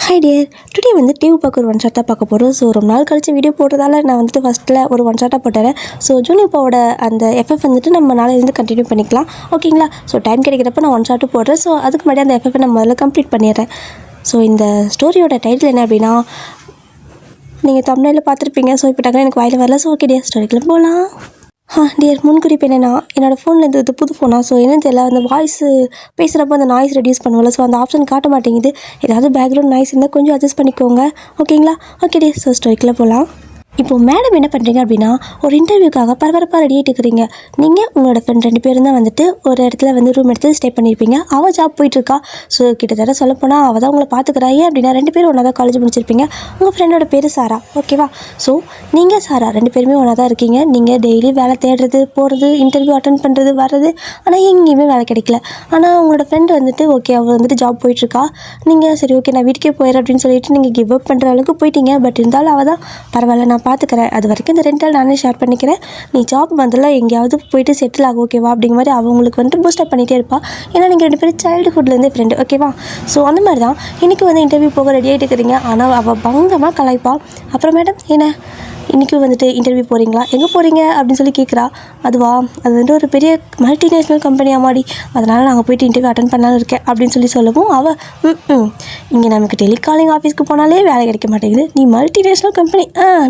Hi dear, today வந்து TV பார்க்க ஒரு ஒன் ஷாட்டாக பார்க்க போகிறோம். ஸோ ரொம்ப நாள் கழிச்சு வீடியோ போட்டதால் நான் வந்துட்டு ஃபஸ்ட்டில் ஒரு ஒன் ஷாட்டாக போட்டுறேன். ஸோ ஜூனியப்பாவோட அந்த எஃப்எஃப் வந்துட்டு நம்ம நாளையிலேருந்து கண்டினியூ பண்ணிக்கலாம், ஓகேங்களா? ஸோ டைம் கிடைக்கிறப்ப நான் ஒன் ஷாட்டு போடுறேன். ஸோ அதுக்கு முன்னாடி அந்த எஃப்எஃப் நான் முதல்ல கம்ப்ளீட் பண்ணிடுறேன். ஸோ இந்த ஸ்டோரியோட டைட்டில் என்ன அப்படின்னா, நீங்கள் தமிழில் பார்த்துருப்பீங்க. ஸோ இப்போ டக்குனு எனக்கு வாயில் வரல. ஸோ ஓகே டியர், ஸ்டோரிக்குள்ள போகலாம். டியர், முன்குறிப்பு என்னென்னா, என்னோடய ஃபோனில் இது புது ஃபோனா, ஸோ என்னன்னு தெரியல, அந்த வாய்ஸு பேசுகிறப்போ அந்த நாய்ஸ் ரெடியூஸ் பண்ணுவோம்ல, ஸோ அந்த ஆப்ஷன் காட்ட மாட்டேங்குது. ஏதாவது பேக்ரவுண்ட் நாய்ஸ் இருந்தால் கொஞ்சம் அட்ஜஸ்ட் பண்ணிக்கோங்க, ஓகேங்களா? ஓகே டியர், ஸோ ஸ்டோரிக்குள்ளே போகலாம். இப்போது மேடம் என்ன பண்ணுறீங்க அப்படின்னா, ஒரு இன்டர்வியூக்காக பரபரப்பாக ரெடி ஆகிட்டு இருக்கிறீங்க. நீங்கள் உங்களோட ஃப்ரெண்ட் 2 பேரும் தான் வந்துட்டு ஒரு இடத்துல வந்து ரூம் எடுத்து ஸ்டே பண்ணியிருப்பீங்க. அவள் ஜாப் போயிட்டுருக்கா. ஸோ கிட்டத்தட்ட சொல்லப்போனால் அவள் தான் உங்களை பார்த்துக்கிறா. ஏன் அப்படின்னா 2 பேரும் ஒன்றா தான் காலேஜ் முடிச்சிருப்பீங்க. உங்கள் ஃப்ரெண்டோட பேர் சாரா, ஓகேவா? ஸோ நீங்கள் சாரா 2 பேருமே ஒன்றா தான் இருக்கீங்க. நீங்கள் டெய்லி வேலை தேடுறது, போகிறது, இன்டர்வியூ அட்டன் பண்ணுறது, வர்றது, ஆனால் எங்கேயுமே வேலை கிடைக்கல. ஆனால் உங்களோட ஃப்ரெண்டு வந்துட்டு ஓகே, அவள் வந்துட்டு ஜாப் போயிட்டுருக்கா. நீங்கள் சரி ஓகே நான் வீட்டுக்கே போயிடுறேன் அப்படின்னு சொல்லிட்டு நீங்கள் கிவ் அப் பண்ணுற அளவுக்கு போயிட்டீங்க. பட் இருந்தாலும் அவள் தான் பரவாயில்ல நான் பார்த்துக்கிறேன், அது வரைக்கும் இந்த ரெண்டல் நானே ஷேர் பண்ணிக்கிறேன், நீ ஜாப் வந்தல எங்கேயாவது போயிட்டு செட்டில் ஆகும், ஓகேவா? அப்படிங்கிற மாதிரி அவங்களுக்கு வந்துட்டு பூஸ்டப் பண்ணிகிட்டே இருப்பா. ஏன்னா நீங்கள் 2 பேரும் சைல்டுஹுட்லேருந்தே ஃப்ரெண்டு, ஓகேவா? ஸோ அந்த மாதிரி தான் இன்றைக்கி வந்து இன்டர்வியூ போக ரெடி ஆகிட்டு இருக்கிறீங்க. ஆனால் அவள் பங்கமாக கலாய்ப்பா. அப்புறம் மேடம் என்ன இன்றைக்கும் வந்துட்டு இன்டர்வியூ போகிறீங்களா, எங்கே போகிறீங்க அப்படின்னு சொல்லி கேட்குறா. அதுவா, அது வந்துட்டு ஒரு பெரிய மல்டிநேஷ்னல் கம்பெனி ஆமாடி, அதனால் நாங்கள் போய்ட்டு இன்டர்வியூ அட்டன் பண்ணலான்னு இருக்கேன் அப்படின்னு சொல்லவும் அவள் இங்கே நமக்கு டெலிகாலிங் ஆஃபீஸ்க்கு போனாலே வேலை கிடைக்க மாட்டேங்குது, நீ மல்டிநேஷ்னல் கம்பெனி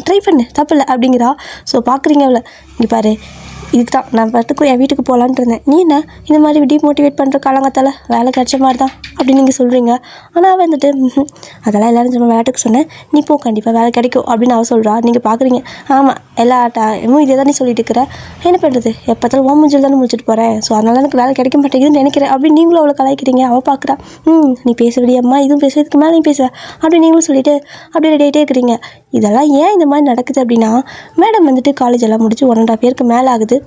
ட்ரை பண்ணு, தப்பில்லை அப்படிங்கிறா. ஸோ பார்க்குறீங்க அவளை, இங்கே பாரு, இதுக்கு தான் நான் பாட்டுக்கு என் வீட்டுக்கு போகலான்ட்டு இருந்தேன், நீ என்ன இந்த மாதிரி டிமோட்டிவேட் பண்ணுற காலங்கத்தால் வேலை கிடைச்ச மாதிரி தான் அப்படின்னு நீங்கள் சொல்கிறீங்க. ஆனால் வந்துட்டு அதெல்லாம் எல்லோரும் நம்ம விளையாட்டுக்கு சொன்னேன், நீ போ கண்டிப்பாக வேலை கிடைக்கும் அப்படின்னு அவள் சொல்கிறா. நீங்கள் பார்க்குறீங்க, ஆமாம் எல்லா டைமும் இதே தான் நீ சொல்லிட்டு இருக்கிற, என்ன பண்ணுறது, எப்போத்தாலும் மூஞ்சில் தானே முடிச்சுட்டு போகிறேன், ஸோ அதனால் எனக்கு வேலை கிடைக்க மாட்டேங்குதுன்னு நினைக்கிறேன் அப்படின்னு நீங்களும் அவளை கலாய்க்கிறீங்க. அவள் பார்க்குறா, நீ பேசுவடி அம்மா, இதுவும் பேசுவதுக்கு மேலே நீ பேசுவேன் அப்படின்னு நீங்களும் சொல்லிவிட்டு அப்படியே ரெடி ஆகிட்டே இருக்கிறீங்க. இதெல்லாம் ஏன் இந்த மாதிரி நடக்குது அப்படின்னா, மேடம் வந்துட்டு காலேஜ் எல்லாம் முடிச்சு 1.5 இயருக்கு மேலே ஆகுது.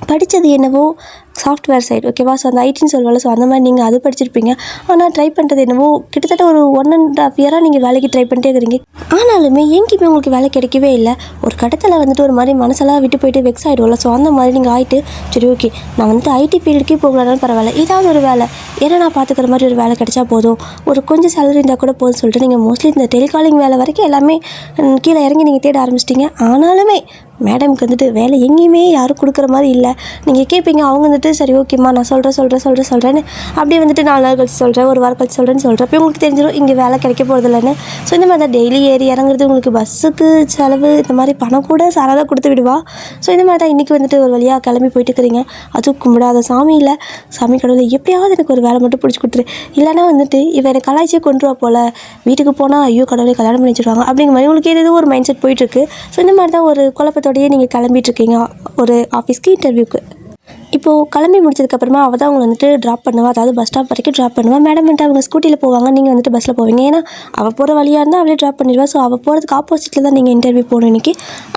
படித்தது என்னவோ சாஃப்ட்வேர் சைடு, ஓகேவா? ஸோ அந்த ஐடின்னு சொல்லுவாள், ஸோ அந்த மாதிரி நீங்கள் அது படிச்சிருப்பீங்க. ஆனால் ட்ரை பண்ணுறது என்னவோ கிட்டத்தட்ட ஒரு 1.5 இயராக நீங்கள் வேலைக்கு ட்ரை பண்ணிட்டே இருக்கிறீங்க. ஆனாலுமே எங்கேயுமே உங்களுக்கு வேலை கிடைக்கவே இல்லை. ஒரு கட்டத்தில் வந்துட்டு ஒரு மாதிரி மனசெல்லாம் விட்டு போயிட்டு வெக்ஸ் ஆகிடுவோம்ல, ஸோ அந்த மாதிரி நீங்கள் ஆகிட்டு சரி ஓகே நான் வந்துட்டு ஐடி ஃபீல்டுக்கே போகலனாலும் பரவாயில்ல, ஏதாவது ஒரு வேலை ஏன்னா நான் பார்த்துக்கிற மாதிரி ஒரு வேலை கிடைச்சா போதும், ஒரு கொஞ்சம் சேலரி இருந்தால் கூட போதும்னு சொல்லிட்டு நீங்கள் மோஸ்ட்லி இந்த டெலிகாலிங் வேலை வரைக்கும் எல்லாமே கீழே இறங்கி நீங்கள் தேட ஆரம்பிச்சிட்டிங்க. ஆனாலுமே மேடம்க்கு வந்துட்டு வேலை எங்கேயுமே யாரும் கொடுக்குற மாதிரி இல்லை. நீங்கள் கேட்பீங்க, அவங்க வந்துட்டு சரி ஓகேம்மா நான் சொல்கிறேன்னு அப்படியே வந்துட்டு 4 நாள் கழிச்சு சொல்கிறேன், ஒரு வாரம் கழிச்சு சொல்கிறப்ப உங்களுக்கு தெரிஞ்சிடும் இங்கே வேலை கிடைக்க போகிறது இல்லைன்னு. ஸோ இந்த மாதிரி தான் டெய்லி ஏறி இறங்குறது, உங்களுக்கு பஸ்ஸுக்கு செலவு, இந்த மாதிரி பணம் கூட சாராக தான் கொடுத்து விடுவா. ஸோ இந்த மாதிரி தான் இன்றைக்கி வந்துட்டு ஒரு வழியாக கிளம்பி போயிட்டு இருக்கிறீங்க. அதுவும் கும்பிடாத சாமி இல்லை, சாமி கடவுளை எப்படியாவது எனக்கு ஒரு வேலை மட்டும் பிடிச்சி கொடுத்துரு, இல்லைனா வந்துட்டு இவன் எனக்கு கலாய்ச்சியே கொண்டுருவா போல், வீட்டுக்கு போனால் ஐயோ கடவுளை கல்யாணம் பண்ணி வச்சுருவாங்க அப்படிங்கிற மாதிரி உங்களுக்கு ஏதோ ஒரு மைண்ட் செட் போயிட்டுருக்கு. ஸோ இந்த மாதிரி தான் ஒரு குழப்பத்தோடையே நீங்கள் கிளம்பிட்டுருக்கீங்க ஒரு ஆஃபீஸ்க்கு இன்டர்வியூக்கு. இப்போது கிளம்பி முடிச்சதுக்கப்புறமா அவள் தான் அவங்க வந்துட்டு ட்ராப் பண்ணுவாள், அதாவது பஸ் ஸ்டாப் வரைக்கும் ட்ராப் பண்ணுவாள். மேடம் வந்துட்டு அவங்க ஸ்கூட்டியில் போவாங்க, நீங்கள் வந்துட்டு பஸ்ஸில் போவீங்க. ஏன்னா அவள் போகிற வழியாக இருந்தால் அவளே ட்ராப் பண்ணிடுவா. ஸோ அவள் போகிறதுக்கு ஆப்போசிட்டில் தான் நீங்கள் இன்டர்வியூ போகணும் இன்றைக்கி.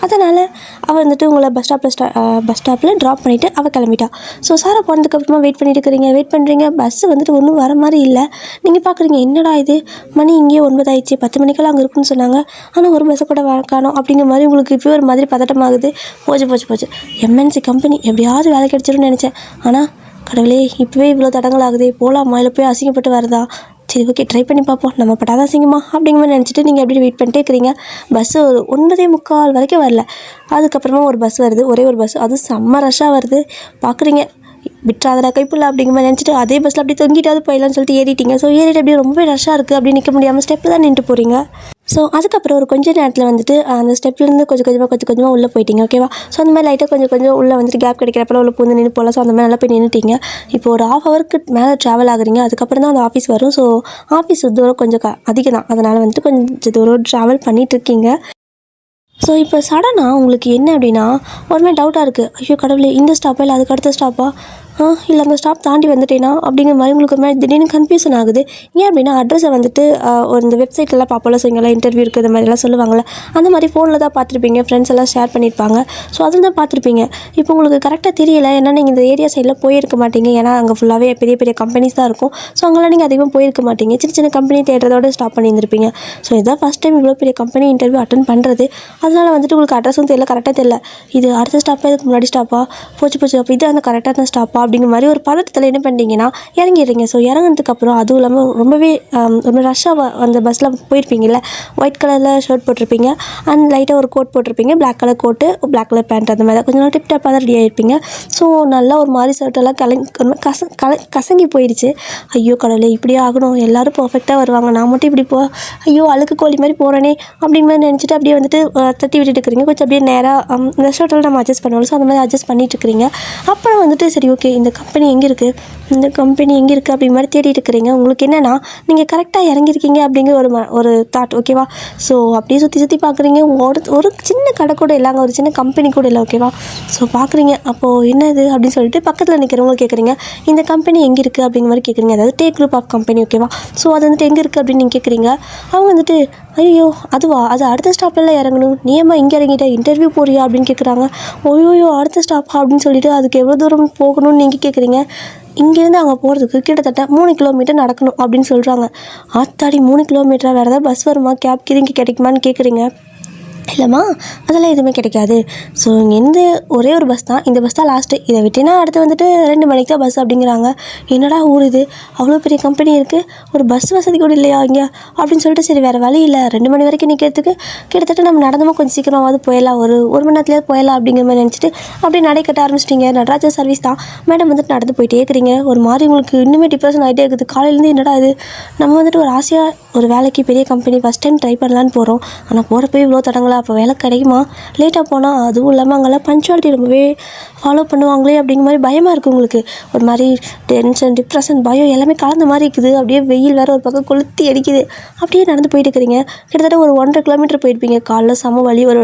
அதனால் அவள் வந்துட்டு உங்களை பஸ் ஸ்டாப்பில் ட்ராப் பண்ணிவிட்டு அவள் கிளம்பிட்டா. ஸோ சாரா போனதுக்கப்புறமா வெயிட் பண்ணுறீங்க, பஸ்ஸு வந்துட்டு ஒன்றும் வர மாதிரி இல்லை. நீங்கள் பார்க்குறீங்க, என்னடா இது மணி இங்கேயே 9 ஆயிடுச்சு, 10 மணிக்கெல்லாம் அங்கே இருக்குன்னு சொன்னாங்க, ஆனால் ஒரு பஸ்ஸை கூட காணோம் அப்படிங்கிற மாதிரி உங்களுக்கு இப்போ ஒரு மாதிரி பதட்டமாகுது. போச்சு எம்என்சி கம்பெனி எப்படியாவது வேலை கிடைச்சிரும்னு நினச்சேன், ஆனால் கடவுளே இப்போவே இவ்வளோ தடங்கள் ஆகுது, போகலாமா இல்லை போய் அசிங்கப்பட்டு வரதா, சரி ஓகே ட்ரை பண்ணி பார்ப்போம், நம்ம பட்டாதான் அசிங்கமா அப்படிங்கிற மாதிரி நினச்சிட்டு நீங்கள் அப்படியே வெயிட் பண்ணிட்டே இருக்கிறீங்க. பஸ்ஸு ஒரு 9:45 வரைக்கும் வரல. அதுக்கப்புறமா ஒரு பஸ் வருது, ஒரே ஒரு பஸ், அதுவும் செம்ம ரஷ்ஷாக வருது. பார்க்குறீங்க, விட்டுறாதடா கைப்புள்ள அப்படிங்கிற மாதிரி நினச்சிட்டு அதே பஸ்ஸில் அப்படியே தொங்கிட்டாவது போயிடலான்னு சொல்லிட்டு ஏறிட்டீங்க. ஸோ ஏறிட்டு அப்படியே ரொம்ப ரஷ்ஷாக இருக்குது, அப்படி நிற்க முடியாமல் ஸ்டெப்பில் தான் நின்று போகிறீங்க. ஸோ அதுக்கப்புறம் ஒரு கொஞ்சம் நேரத்தில் வந்துட்டு அந்த ஸ்டெப்லேருந்து கொஞ்சம் கொஞ்சமாக உள்ளே போயிட்டீங்க, ஓகேவா? ஸோ அந்த மாதிரி லைட்டாக கொஞ்சம் உள்ளே வந்துட்டு கேப் கிடைக்கிறப்பல உள்ள பூந்து நின்று போகலாம். ஸோ அந்த மாதிரி நல்லா போய் நின்றுட்டீங்க. இப்போ ஒரு 1/2 ஹவருக்கு மேலே ட்ராவல் ஆகுறீங்க. அதுக்கப்புறம் தான் அந்த ஆஃபீஸ் வரும். ஸோ ஆஃபீஸ் தூரம் கொஞ்சம் அதிகம் தான், அதனால் வந்துட்டு கொஞ்சம் தூரம் ட்ராவல் பண்ணிகிட்ருக்கீங்க. ஸோ இப்போ சடனாக உங்களுக்கு என்ன அப்படின்னா ஒரு மாதிரி டவுட்டாக இருக்குது, ஐயோ கடவுளே இந்த ஸ்டாப்பா இல்லை அதுக்கு அடுத்த ஸ்டாப்பா, இல்லை அந்த ஸ்டாப் தாண்டி வந்துட்டேனா அப்படிங்கிற மாதிரி உங்களுக்கு ஒரு மாதிரி திடீர்னு கன்ஃபியூஷன் ஆகுது. ஏன் அப்படின்னா அட்ரஸை வந்துட்டு ஒரு இந்த வெப்சைட்லாம் பார்ப்போம்ல, ஸோ இங்கெல்லாம் இன்டர்வியூ இருக்குது இந்த மாதிரிலாம் சொல்லுவாங்கள்ல, அந்த மாதிரி ஃபோனில் தான் பார்த்துருப்பீங்க, ஃப்ரெண்ட்ஸ் எல்லாம் ஷேர் பண்ணியிருப்பாங்க. ஸோ அதில் தான் பார்த்துருப்பீங்க. இப்போ உங்களுக்கு கரெக்டாக தெரியல, ஏன்னா நீங்கள் இந்த ஏரியா சைடில் போயிருக்க மாட்டீங்க, ஏன்னா அங்கே ஃபுல்லாகவே பெரிய பெரிய கம்பெனிஸ் தான் இருக்கும். ஸோ அங்கெல்லாம் நீங்கள் அதிகமாக போயிருக்க மாட்டீங்க, சின்ன கம்பெனி தேடுறதோட ஸ்டாப் பண்ணியிருந்திருப்பீங்க. ஸோ இதான் ஃபஸ்ட் டைம் இவ்வளோ பெரிய கம்பெனி இன்டர்வியூ அட்டன் பண்ணுறது. அதனால் வந்துட்டு உங்களுக்கு அட்ரஸும் தெரியல, கரெக்டாக தெரியல, இது அடுத்த ஸ்டாப்பா இதுக்கு முன்னாடி ஸ்டாப்பா, போச்சு அப்போ இது அந்த கரெக்டான ஸ்டாப்பா அப்படிங்கிற மாதிரி ஒரு பதட்டத்தில் என்ன பண்ணிட்டீங்கன்னா இறங்கிடுறீங்க. ஸோ இறங்கினதுக்கப்புறம் அதுவும் இல்லாமல் ரொம்பவே ரொம்ப ரஷ்ஷாக அந்த பஸ்ஸில் போயிருப்பீங்கல்ல. ஒயிட் கலரில் ஷர்ட் போட்டிருப்பீங்க அண்ட் லைட்டாக ஒரு கோட் போட்டிருப்பீங்க, black colour coat, black colour pant, அந்த மாதிரி கொஞ்சம் நாள் டிப் டாப்பாக தான் ரெடி ஆகிருப்பீங்க. ஸோ நல்லா ஒரு மாதிரி ஷர்ட்டெல்லாம் கசங்கி போயிடுச்சு. ஐயோ கடவுளே, இப்படியே ஆகணும், எல்லோரும் பர்ஃபெக்டாக வருவாங்க, நான் மட்டும் இப்படி ஐயோ அழுக்கு கோழி மாதிரி போகிறேனே அப்படிங்கிற மாதிரி நினச்சிட்டு அப்படியே வந்துட்டு தட்டி விட்டுட்டு இருக்கிறீங்க. கொஞ்சம் அப்படியே நேராக இந்த ஷர்ட்டெல்லாம் நம்ம அட்ஜஸ்ட் பண்ணுவோம். ஸோ அந்த மாதிரி அட்ஜஸ்ட் பண்ணிட்டு இருக்கிறீங்க. அப்புறம் வந்துட்டு சரி ஓகே, இந்த கம்பெனி எங்கே இருக்குது அப்படிங்கிற மாதிரி தேடிட்டு இருக்கிறீங்க. உங்களுக்கு என்னென்னா நீங்கள் கரெக்டாக இறங்கியிருக்கீங்க அப்படிங்கிற ஒரு தாட், ஓகேவா. ஸோ அப்படியே சுற்றி பார்க்குறீங்க. ஒரு சின்ன கடை கூட இல்லைங்க, ஒரு சின்ன கம்பெனி கூட இல்லை, ஓகேவா. ஸோ பார்க்குறீங்க. அப்போது என்னது அப்படின்னு சொல்லிட்டு பக்கத்தில் நிற்கிறவங்க கேட்குறீங்க, இந்த கம்பெனி எங்கே இருக்குது அப்படிங்கிற மாதிரி கேட்குறீங்க. அதாவது டேக் குரூப் ஆஃப் கம்பெனி, ஓகேவா. ஸோ அது வந்துட்டு எங்கே இருக்குது அப்படின்னு நீங்கள் கேட்குறீங்க. அவங்க வந்துட்டு ஐயோ அதுவா, அது அடுத்த ஸ்டாப்லலாம் இறங்கணும், நீ ஏம்மா இங்கே இறங்கிட்ட, இன்டர்வியூ போறியா அப்படின்னு கேட்குறாங்க. ஓய்யோ அடுத்த ஸ்டாப்பா அப்படின்னு சொல்லிட்டு அதுக்கு எவ்வளோ தூரம் போகணும்னு நீங்கள் கேட்குறீங்க. இங்கேருந்து அங்கே போகிறதுக்கு கிட்டத்தட்ட 3 கிலோமீட்டர் நடக்கணும் அப்படின்னு சொல்கிறாங்க. ஆத்தாடி 3 கிலோமீட்டராக வேறு ஏதாவது பஸ் வருமா, கேப் கீது கிடைக்குமான்னு கேட்குறீங்க. இல்லைம்மா அதெல்லாம் எதுவுமே கிடைக்காது. ஸோ இங்கேருந்து ஒரே ஒரு பஸ் தான், இந்த பஸ் தான் லாஸ்ட்டு, இதை விட்டினா அடுத்து வந்துட்டு 2 மணிக்கு தான் பஸ் அப்படிங்கிறாங்க. என்னடா ஊர் இது, அவ்வளோ பெரிய கம்பெனி இருக்குது, ஒரு பஸ் வசதி கூட இல்லையா இங்கே அப்படின்னு சொல்லிட்டு சரி வேறு வழி இல்லை, 2 மணி வரைக்கும் நிற்கிறதுக்கு கிட்டத்தட்ட நம்ம நடந்தோமா கொஞ்சம் சீக்கிரமாவது போயிடலாம், ஒரு மணி நேரத்துலேயே போயிடலாம் அப்படிங்கிற மாதிரி நினச்சிட்டு அப்படியே நடை கட்ட ஆரம்பிச்சிட்டிங்க. நடராஜா சர்வீஸ் தான் மேடம் வந்துட்டு நடந்து போயிட்டே இருக்கிறீங்க. ஒரு மாதிரி உங்களுக்கு இன்னுமே டிப்ரெஷன் ஆகிட்டே இருக்குது. காலையிலேருந்து என்னடா இது, நம்ம வந்துட்டு ஒரு ஆசையாக ஒரு வேலைக்கு பெரிய கம்பெனி ஃபஸ்ட் டைம் ட்ரை பண்ணலான்னு போகிறோம், ஆனால் போகிறப்ப இவ்வளோ தடங்களா, அப்போ வேலை கிடைக்குமா, லேட்டாக போனால், அதுவும் இல்லாமல் அங்கெல்லாம் பஞ்சுவாலிட்டி ரொம்பவே ஃபாலோ பண்ணுவாங்களே அப்படிங்கிற மாதிரி பயமாக இருக்குது உங்களுக்கு. ஒரு மாதிரி டென்ஷன், டிப்ரெஷன், பயம் எல்லாமே கலந்த மாதிரி இருக்குது. அப்படியே வெயில் வேறு ஒரு பக்கம் கொளுத்தி அடிக்குது. அப்படியே நடந்து போயிட்டு இருக்கிறீங்க. கிட்டத்தட்ட ஒரு 1.5 கிலோமீட்டர் போயிருப்பீங்க. காலைல சம வலி, ஒரு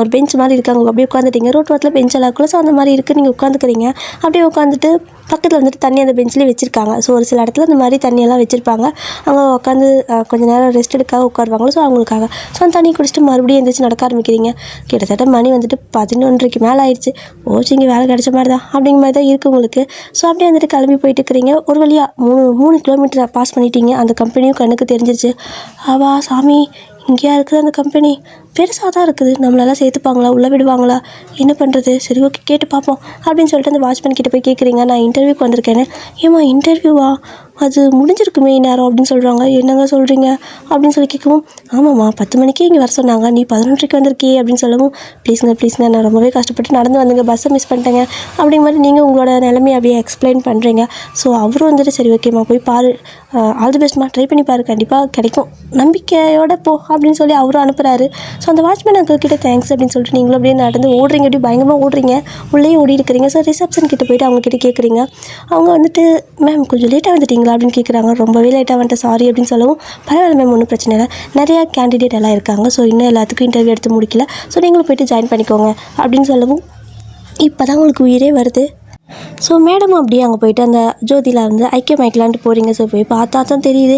ஒரு பெஞ்ச் மாதிரி இருக்காங்க, அப்படியே உட்காந்துட்டீங்க. ரோட் வாரத்தில் பெஞ்ச் எல்லாம் கூட, ஸோ அந்த மாதிரி இருக்குது. நீங்கள் உட்காந்துக்கிறீங்க. அப்படியே உட்காந்துட்டு பக்கத்தில் வந்துட்டு தண்ணி அந்த பெஞ்சிலே வச்சுருக்காங்க. ஸோ ஒரு சில இடத்துல அந்த மாதிரி தண்ணியெல்லாம் வச்சுருப்பாங்க. அவங்க உட்காந்து கொஞ்சம் நேரம் ரெஸ்ட் எடுக்காக உட்காருவாங்களோ, ஸோ அவங்களுக்காக. ஸோ அந்த தண்ணி குடிச்சிட்டு மறுபடியும் எழுந்திரிச்சு நடக்க ஆரம்பிக்கிறீங்க. கிட்டத்தட்ட மணி வந்துட்டு 11:30க்கு மேலே ஆயிடுச்சு. இங்கே வேலை கிடைச்ச மாதிரி தான் அப்படிங்கிற மாதிரி தான் இருக்குது உங்களுக்கு. ஸோ அப்படியே வந்துட்டு கிளம்பி போயிட்டு இருக்கிறீங்க. ஒரு வழியாக 3 கிலோமீட்டரை பாஸ் பண்ணிட்டீங்க. அந்த கம்பெனியும் கண்ணுக்கு தெரிஞ்சிருச்சு. ஆவா சாமி, இங்கேயா இருக்குது அந்த கம்பெனி, பெருசாக தான் இருக்குது, நம்மளெல்லாம் சேர்த்துப்பாங்களா, உள்ளே விடுவாங்களா, என்ன பண்ணுறது, சரி ஓகே கேட்டு பார்ப்போம் அப்படின்னு சொல்லிட்டு அந்த வாட்ச்மேன் கிட்டே போய் கேட்குறீங்க, நான் இன்டர்வியூக்கு வந்திருக்கேன்னு. ஏம்மா இன்டர்வியூவா, அது முடிஞ்சிருக்குமே நேரம் அப்படின்னு சொல்கிறாங்க. என்னங்க சொல்கிறீங்க அப்படின்னு சொல்லி கேட்கவும், ஆமாம்மா 10 மணிக்கே இங்கே வர சொன்னாங்க, நீ 11:30க்கு வந்திருக்கியே அப்படின்னு சொல்லவும், ப்ளீஸுங்க நான் ரொம்பவே கஷ்டப்பட்டு நடந்து வந்துங்க, பஸ்ஸை மிஸ் பண்ணிட்டேங்க அப்படிங்கிற மாதிரி நீங்கள் உங்களோட நிலைமையை அப்படியே எக்ஸ்பிளைன் பண்ணுறீங்க. ஸோ அவரும் வந்துட்டு சரி ஓகேம்மா போய் பாரு, ஆல் தி பெஸ்ட்மா, ட்ரை பண்ணி பாரு, கண்டிப்பாக கிடைக்கும், நம்பிக்கையோட போ அப்படின்னு சொல்லி அவரும் அனுப்புகிறாரு. ஸோ அந்த வாட்ச்மேன் அங்கிள் கிட்டே தேங்க்ஸ் அப்படின்னு சொல்லிட்டு நீங்களும் அப்படியே நடந்து ஓடுறீங்க, அப்படி பயங்கரமாக ஓடுறீங்க, உள்ளே ஓடி இருக்கிறீங்க. ஸோ ரிசப்ஷன் கிட்டே போய்ட்டு அவங்கக்கிட்ட கேட்குறீங்க. அவங்க வந்துட்டு மேம் கொஞ்சம் லேட்டாக வந்துட்டீங்களா அப்படின்னு கேட்குறாங்க. ரொம்பவே லேட்டாக வந்துட்டு சாரி அப்படின்னு சொல்லவும், பரவாயில்ல மேம் ஒன்றும் பிரச்சனை இல்லை, நிறையா கேண்டிடேட் எல்லாம் இருக்காங்க, ஸோ இன்னும் எல்லாத்துக்கும் இன்டர்வியூ எடுத்து முடிக்கல, ஸோ நீங்களும் போய்ட்டு ஜாயின் பண்ணிக்கோங்க அப்படின்னு சொல்லவும், இப்போ தான் உங்களுக்கு உயிரே வருது. ஸோ மேடம் அப்படியே அங்கே போய்ட்டு அந்த ஜோதியில் வந்து ஐக்கியம் ஆகிக்கலான்ட்டு போகிறீங்க. ஸோ போய் பார்த்தா தான் தெரியுது,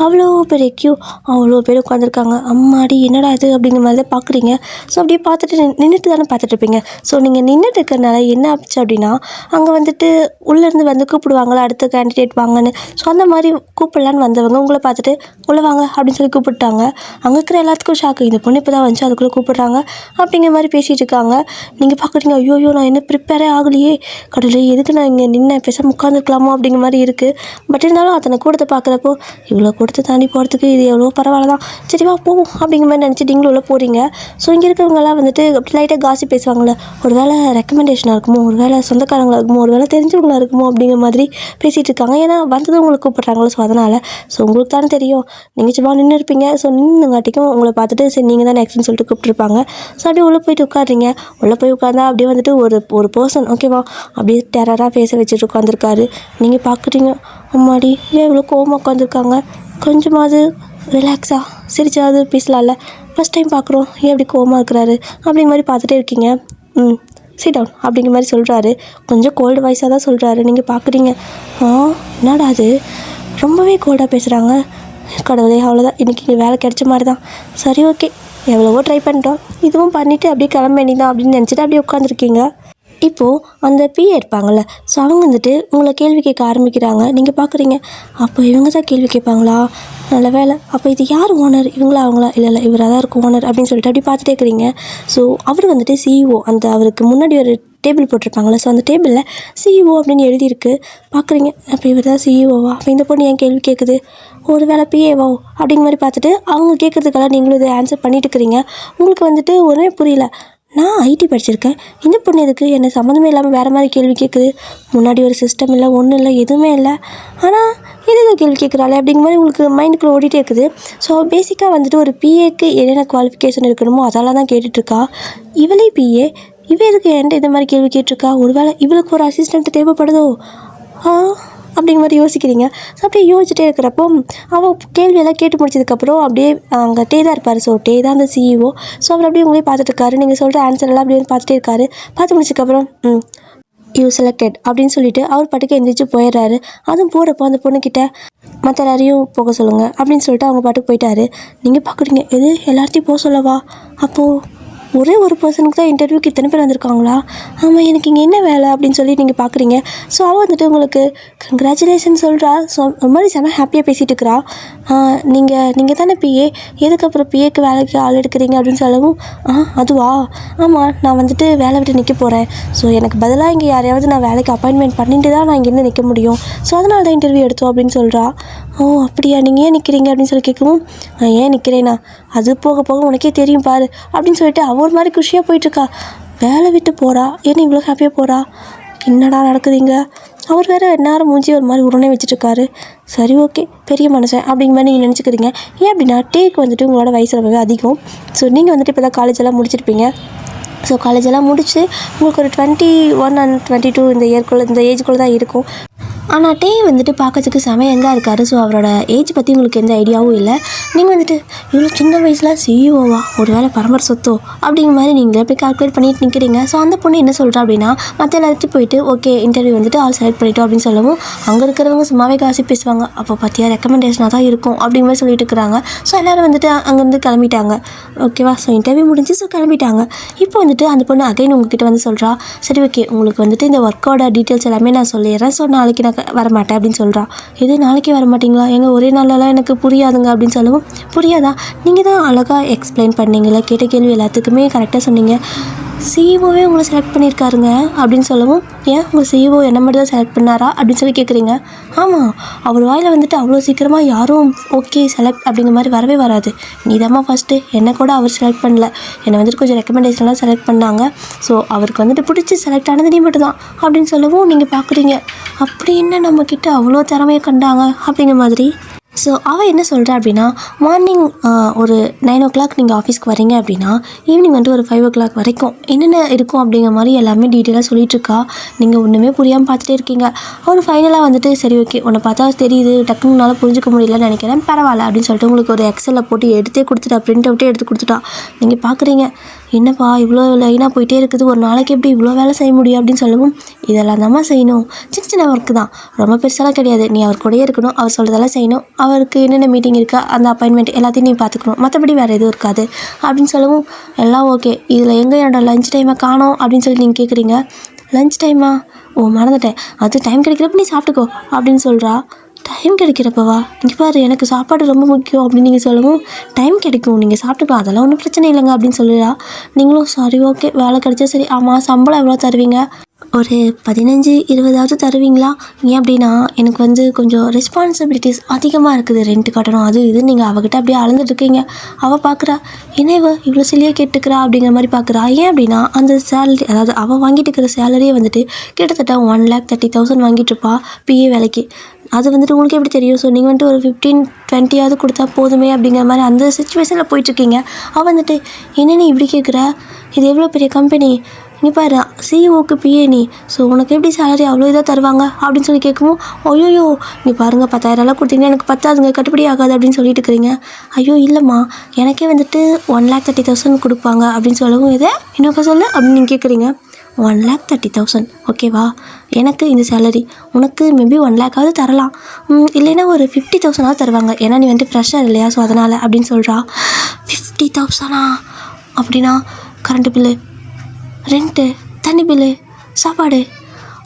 அவ்வளோ பெரிய க்யூ, அவ்வளோ பேர் உட்காந்துருக்காங்க. அம்மாடி என்னடா இது அப்படிங்கிற மாதிரி தான் பார்க்குறீங்க. ஸோ அப்படியே பார்த்துட்டு நின்றுட்டு தானே பார்த்துட்ருப்பீங்க. ஸோ நீங்கள் நின்றுட்டு இருக்கிறனால என்ன ஆச்சு அப்படின்னா, அங்கே வந்துட்டு உள்ளேருந்து வந்து கூப்பிடுவாங்களா அடுத்த கேண்டிடேட் வாங்கன்னு. ஸோ அந்த மாதிரி கூப்பிடலான்னு வந்தவங்க உங்களை பார்த்துட்டு உள்ளே வாங்க அப்படின்னு சொல்லி கூப்பிட்டாங்க. அங்கே இருக்கிற எல்லாத்துக்கும் ஷாக்கு, இந்த பொண்ணு இப்போ தான் வந்துச்சு அதுக்குள்ளே கூப்பிட்றாங்க அப்படிங்கிற மாதிரி பேசிகிட்டு இருக்காங்க. நீங்கள் பார்க்குறீங்க, ஐயோ நான் என்ன ப்ரிப்பேரே ஆகலையே, கடவுளே எதுக்கு நான் இங்கே நின்று பேசாமல் உட்காந்துருக்கலாமோ அப்படிங்கிற மாதிரி இருக்குது. பட் இருந்தாலும் அத்தனை கூடத்தை பார்க்குறப்போ, இவ்வளோ கூடத்தை தாண்டி போகிறதுக்கு இது எவ்வளோ பரவாயில்ல தான், சரிவா போவோம் அப்படிங்கிற மாதிரி நினச்சி நீங்களும் உள்ள போகிறீங்க. ஸோ இங்கே இருக்கிறவங்கலாம் வந்துட்டு அப்படி லைட்டாக காசி பேசுவாங்களே, ஒரு வேளை ரெக்கமெண்டேஷனாக இருக்குமோ, ஒரு வேளை சொந்தக்காரங்களாக இருக்குமோ, ஒரு வேளை தெரிஞ்சவங்களாக இருக்குமோ அப்படிங்கிற மாதிரி பேசிகிட்டு இருக்காங்க. ஏன்னா வந்தது உங்களுக்கு கூப்பிட்றாங்களோ, ஸோ அதனால். ஸோ உங்களுக்கு தானே தெரியும், நீங்கள் சும்மா நின்று இருப்பீங்க. ஸோ நின்றுங்காட்டிக்கும் உங்களை பார்த்துட்டு சரி நீங்கள் தான் நெக்ஸ்ட்னு சொல்லிட்டு கூப்பிட்ருப்பாங்க. ஸோ அப்படியே உள்ளே போயிட்டு உட்காடுறீங்க. உள்ளே போய் உட்காந்தா அப்படியே வந்துட்டு ஒரு பர்சன், ஓகேவா, அப்படியே டெரராக பேச வச்சுட்டு உட்காந்துருக்காரு. நீங்கள் பார்க்குறீங்க, அம்மாடி ஏன் இவ்வளோ கோவமாக உட்காந்துருக்காங்க, கொஞ்சமாவது ரிலாக்ஸாக சிரிச்சாவது பேசலாம்ல, ஃபஸ்ட் டைம் பார்க்குறோம், ஏன் அப்படி கோவமாக இருக்கிறாரு அப்படிங்கிற மாதிரி பார்த்துட்டே இருக்கீங்க. சிட் டவுன் அப்படிங்கிற மாதிரி சொல்கிறாரு. கொஞ்சம் கோல்டு வாய்ஸாக தான் சொல்கிறாரு. நீங்கள் பார்க்குறீங்க, என்னடா அது ரொம்பவே கோல்டாக பேசுகிறாங்க, கடவுளே அவ்வளோதான், இன்றைக்கி இங்கே வேலை கிடைச்ச மாதிரி தான், சரி ஓகே எவ்வளவோ ட்ரை பண்ணிட்டோம், இதுவும் பண்ணிவிட்டு அப்படியே கிளம்ப வேண்டியதான் அப்படின்னு நினச்சிட்டு அப்படியே உட்காந்துருக்கீங்க. இப்போது அந்த பிஏ இருப்பாங்கள்ல, ஸோ அவங்க வந்துட்டு உங்களை கேள்வி கேட்க ஆரம்பிக்கிறாங்க. நீங்கள் பார்க்குறீங்க, அப்போ இவங்க தான் கேள்வி கேட்பாங்களா, நல்ல வேலை. அப்போ இது யார் ஓனர், இவங்களா அவங்களா, இல்லை இவராக தான் இருக்கும் ஓனர் அப்படின்னு சொல்லிட்டு அப்படி பார்த்துட்டே இருக்கிறீங்க. ஸோ அவர் வந்துட்டு சிஇஓ, அந்த அவருக்கு முன்னாடி ஒரு டேபிள் போட்டிருப்பாங்களே, ஸோ அந்த டேபிளில் சிஇஓ அப்படின்னு எழுதியிருக்கு. பார்க்குறீங்க, அப்போ இவர் தான் சிஇஓவா? அப்போ இந்த பொண்ணு ஏன் கேள்வி கேட்குது? ஒரு வேளை பிஏவோ அப்படிங்கிற மாதிரி பார்த்துட்டு அவங்க கேட்குறதுக்கெல்லாம் நீங்களும் இதை ஆன்சர் பண்ணிட்டு இருக்கிறீங்க. உங்களுக்கு வந்துட்டு ஒன்றுமே புரியல. நான் ஐடி படிச்சிருக்கேன், இந்த பொண்ணு எதுக்கு என்னை சம்மந்தமே இல்லாமல் வேறு மாதிரி கேள்வி கேட்குது? முன்னாடி ஒரு சிஸ்டம் இல்லை, ஒன்றும் இல்லை, எதுவுமே இல்லை, ஆனால் எதுவும் கேள்வி கேட்குறாளே அப்படிங்கிற மாதிரி உங்களுக்கு மைண்டுக்குள்ளே ஓடிட்டே இருக்குது. ஸோ பேசிக்காக வந்துட்டு ஒரு பிஏக்கு என்னென்ன குவாலிஃபிகேஷன் இருக்கணுமோ அதெல்லாம் தான் கேட்டுட்ருக்கா. இவளே பிஏ, இவ எதுக்கு என்கிட்ட இந்த மாதிரி கேள்வி கேட்டிருக்கா? ஒரு வேளை இவளுக்கு ஒரு அசிஸ்டண்ட் தேவைப்படுதோ அப்படிங்கிற மாதிரி யோசிக்கிறீங்க. ஸோ அப்படியே யோசிச்சுட்டே இருக்கிறப்போ அவள் கேள்வியெல்லாம் கேட்டு முடிச்சதுக்கப்புறம் அப்படியே அங்கே டே தான் இருப்பார். ஸோ டே தான் அந்த சிஇஓ. ஸோ அவர் அப்படியே உங்களே பார்த்துட்ருக்காரு. நீங்கள் சொல்கிற ஆன்சர் எல்லாம் அப்படியே பார்த்துட்டே இருக்காரு. பார்த்து முடிச்சதுக்கப்புறம் யூ செலக்டட் அப்படின்னு சொல்லிட்டு அவர் பாட்டுக்கு எந்திரிச்சு போயிடுறாரு. அதுவும் போகிறப்போ அந்த பொண்ணுக்கிட்ட மற்ற எல்லாரையும் போக சொல்லுங்கள் அப்படின்னு சொல்லிட்டு அவங்க பாட்டுக்கு போயிட்டாரு. நீங்கள் பார்க்குறீங்க, எது எல்லாத்தையும் போக சொல்லவா? அப்போது ஒரே ஒரு பர்சனுக்கு தான் இன்டர்வியூக்கு இத்தனை பேர் வந்திருக்காங்களா? ஆமாம், எனக்கு இங்கே என்ன வேலை அப்படின்னு சொல்லி நீங்கள் பார்க்குறீங்க. ஸோ அவள் வந்துட்டு உங்களுக்கு கங்க்ராச்சுலேஷன் சொல்கிறா. ஸோ ஒரு மாதிரி செம்ம ஹாப்பியாக பேசிகிட்டு இருக்கிறா. நீங்கள் தானே பிஏ, எதுக்கப்புறம் பிஏக்கு வேலைக்கு ஆள் எடுக்கிறீங்க அப்படின்னு சொல்லவும், அதுவா, ஆமாம், நான் வந்துட்டு வேலை விட்டு நிற்க போகிறேன். ஸோ எனக்கு பதிலாக இங்கே யாரையாவது நான் வேலைக்கு அப்பாயின்மெண்ட் பண்ணிட்டு தான் நான் இங்கேருந்து நிற்க முடியும். ஸோ அதனால தான் இன்டர்வியூ எடுத்தோம் அப்படின்னு சொல்கிறா. ஓ அப்படியா, நீங்கள் ஏன் நிற்கிறீங்க அப்படின்னு சொல்லி கேட்கவும், ஏன் நிற்கிறேன்னா அது போக போக உனக்கே தெரியும் பாரு அப்படின்னு சொல்லிட்டு ஒரு மாதிரி குஷியாக போயிட்டுருக்கா. வேலை விட்டு போகிறா, ஏன்னா இவ்வளோ ஹாப்பியாக போகிறா? என்னடா நடக்குதுங்க? அவர் வேறு நேரம் மூஞ்சி ஒரு மாதிரி உடனே வச்சுட்ருக்காரு. சரி ஓகே, பெரிய மனுஷன் அப்படிங்கிற மாதிரி நீங்கள் நினச்சிக்கிறீங்க. ஏன் அப்படின்னா டேக்கு வந்துட்டு உங்களோட வயசு ரொம்பவே அதிகம். ஸோ நீங்கள் வந்துட்டு இப்போ தான் காலேஜெல்லாம் முடிச்சிருப்பீங்க. ஸோ காலேஜெல்லாம் முடிச்சு உங்களுக்கு ஒரு 21 and 22 இந்த ஏஜுக்குள்ளே தான் இருக்கும். ஆனால் டே வந்துட்டு பார்க்கறதுக்கு செமையாக எங்கே இருக்காரு. ஸோ அவரோட ஏஜ் பற்றி உங்களுக்கு எந்த ஐடியாவும் இல்லை. நீங்கள் வந்துட்டு இவ்வளோ சின்ன வயசில் சிஇஓவா, ஒரு வேளை பரம்பரை சொத்தோ அப்படிங்கிற மாதிரி நீங்களே போய் கால்குலேட் பண்ணிட்டு நிற்கிறீங்க. ஸோ அந்த பொண்ணு என்ன சொல்கிறா அப்படின்னா, மற்ற எல்லாத்தையும் போயிட்டு ஓகே இன்டர்வியூ வந்துட்டு ஆள் செலக்ட் பண்ணிட்டோம் அப்படின்னு சொல்லவும், அங்கே இருக்கிறவங்க சும்மாவே காசி பேசுவாங்க. அப்போ பார்த்தியா ரெக்கமெண்டேஷனாக தான் இருக்கும் அப்படிங்கிற மாதிரி சொல்லிட்டு இருக்கிறாங்க. ஸோ எல்லோரும் வந்துட்டு அங்கேருந்து கிளம்பிட்டாங்க. ஓகேவா? ஸோ இன்டர்வியூ முடிஞ்சு ஸோ கிளம்பிட்டாங்க. இப்போ வந்துட்டு அந்த பொண்ணு அகைன் உங்ககிட்ட வந்து சொல்கிறா, சரி ஓகே உங்களுக்கு வந்துட்டு இந்த ஒர்க்கோட டீட்டெயில்ஸ் எல்லாமே நான் சொல்லிடுறேன். ஸோ நாளைக்கு நான் வரமாட்டேன் அப்படின்னு சொல்கிறா. எது நாளைக்கு வரமாட்டிங்களா? எங்கள் ஒரே நாளெல்லாம் எனக்கு புரியாதுங்க அப்படின்னு சொல்லவும், புரியாதா? நீங்கள் தான் அழகாக எக்ஸ்பிளைன் பண்ணீங்களே, கேட்ட கேள்வி எல்லாத்துக்குமே கரெக்டாக சொன்னீங்க. சிஇஓவே உங்களை செலக்ட் பண்ணியிருக்காருங்க அப்படின்னு சொல்லவும், ஏன் உங்கள் சிஇஓ என்ன மட்டும் தான் செலக்ட் பண்ணாரா அப்படின்னு சொல்லி கேட்குறீங்க. ஆமாம், அவர் வாயில் வந்துட்டு அவ்வளோ சீக்கிரமாக யாரும் ஓகே செலக்ட் அப்படிங்கிற மாதிரி வரவே வராது. நீ தாம்மா ஃபஸ்ட்டு, என்னை கூட அவர் செலக்ட் பண்ணல, என்னை வந்துட்டு கொஞ்சம் ரெக்கமெண்டேஷன்லாம் செலக்ட் பண்ணாங்க. ஸோ அவருக்கு வந்துட்டு பிடிச்சி செலக்ட் ஆனது நீ மட்டும் தான் அப்படின்னு சொல்லவும் நீங்கள் பார்க்குறீங்க, அப்படி என்ன நம்மக்கிட்ட அவ்வளோ திறமையை கண்டாங்க அப்படிங்கிற மாதிரி. ஸோ அவள் என்ன சொல்கிறா அப்படின்னா, மார்னிங் ஒரு 9 o'clock நீங்கள் ஆஃபீஸ்க்கு வரீங்க அப்படின்னா ஈவினிங் வந்துட்டு ஒரு 5 o'clock வரைக்கும் என்னென்ன இருக்கும் அப்படிங்கிற மாதிரி எல்லாமே டீட்டெயிலாக சொல்லிகிட்ருக்கா. நீங்கள் ஒன்றுமே புரியாமல் பார்த்துட்டே இருக்கீங்க. அவர் ஃபைனலாக வந்துட்டு சரி ஓகே உன்னை பார்த்தா தெரியுது, டக்குனால புரிஞ்சுக்க முடியலன்னு நினைக்கிறேன், பரவாயில்ல அப்படின்னு சொல்லிட்டு உங்களுக்கு ஒரு எக்ஸலில் போட்டு எடுத்தே கொடுத்துட்டா, பிரிண்ட் அவுட்டே எடுத்து கொடுத்துட்டா. நீங்கள் பார்க்குறீங்க, என்னப்பா இவ்வளோ லைனாக போயிட்டே இருக்குது, ஒரு நாளைக்கு எப்படி இவ்வளோ வேலை செய்ய முடியும் அப்படின்னு சொல்லவும், இதெல்லாம் தாம்மா செய்யணும், சின்ன சின்ன ஒர்க்கு தான், ரொம்ப பெருசாலாம் கிடையாது, நீ அவர் கூடயே இருக்கணும், அவர் சொல்கிறதெல்லாம் செய்யணும், அவருக்கு என்னென்ன மீட்டிங் இருக்கா அந்த அப்பாயின்மெண்ட் எல்லாத்தையும் நீ பார்த்துக்கணும், மற்றபடி வேறு எதுவும் இருக்காது அப்படின்னு சொல்லவும், எல்லாம் ஓகே. இதில் எங்கே என்னோட லஞ்ச் டைமை காணோம் அப்படின்னு சொல்லி நீங்கள் கேட்குறீங்க. லஞ்ச் டைமா? ஓ மறந்துட்டேன், அது டைம் கிடைக்கிறப்ப நீ சாப்பிட்டுக்கோ அப்படின்னு சொல்கிறா. டைம் கிடைக்கிறப்பவா? இங்கே பாரு எனக்கு சாப்பாடு ரொம்ப முக்கியம் அப்படின்னு நீங்கள் சொல்லவும், டைம் கிடைக்கும் நீங்கள் சாப்பிட்டுக்கலாம், அதெல்லாம் ஒன்றும் பிரச்சனை இல்லைங்க அப்படின்னு சொல்லிடா. நீங்களும் சரி ஓகே வேலை கிடைச்சா சரி. ஆமாம், சம்பளம் எவ்வளோ தருவீங்க? ஒரு 15-20 தருவீங்களா? ஏன் அப்படின்னா எனக்கு வந்து கொஞ்சம் ரெஸ்பான்சிபிலிட்டிஸ் அதிகமாக இருக்குது, ரெண்ட் கட்டணும் அது இது. நீங்கள் அவகிட்ட அப்படியே அளந்துட்டுருக்கீங்க. அவள் பார்க்குறா, என்ன இவ்வளோ சிலியாக கேட்டுக்கிறா அப்படிங்கிற மாதிரி பார்க்குறா. ஏன் அப்படின்னா அந்த சேலரி, அதாவது அவள் வாங்கிட்டு இருக்கிற சேலரியே வந்துட்டு கிட்டத்தட்ட 1,30,000 வாங்கிட்டுருப்பா பிஏ வேலைக்கு. அது வந்துட்டு உங்களுக்கு எப்படி தெரியும்? ஸோ நீங்கள் வந்துட்டு ஒரு 15-20 கொடுத்தா போதுமே அப்படிங்கிற மாதிரி அந்த சிச்சுவேஷனில் போயிட்டுருக்கீங்க. அவள் வந்துட்டு என்னென்ன இப்படி கேட்குற, இது எவ்வளோ பெரிய கம்பெனி, நீ பாரு சிஇஓக்கு பிஏ நீ, ஸோ உனக்கு எப்படி சேலரி அவ்வளோ இதாக தருவாங்க அப்படின்னு சொல்லி கேட்கவும், ஐயோ நீ பாருங்கள் 10,000 கொடுத்தீங்கன்னா எனக்கு பத்தாதுங்க, கட்டுப்படி ஆகாது அப்படின்னு சொல்லிட்டு இருக்கிறீங்க. ஐயோ இல்லைம்மா எனக்கே வந்துட்டு 1,30,000 கொடுப்பாங்க அப்படின்னு சொல்லவும், இதை இன்னொக்க சொல்லு அப்படின்னு நீங்கள் கேட்குறீங்க. 1,30,000 ஓகேவா? எனக்கு இந்த சேலரி, உனக்கு மேபி 1 lakh தரலாம், இல்லைன்னா ஒரு 50,000 தருவாங்க, ஏன்னா நீ வந்துட்டு ஃப்ரெஷ்ஷாக இல்லையா, ஸோ அதனால் அப்படின்னு சொல்கிறா. 50,000 அப்படின்னா கரண்ட்டு பில்லு, ரெண்ட்டு, தண்ணி பில்லு, சாப்பாடு,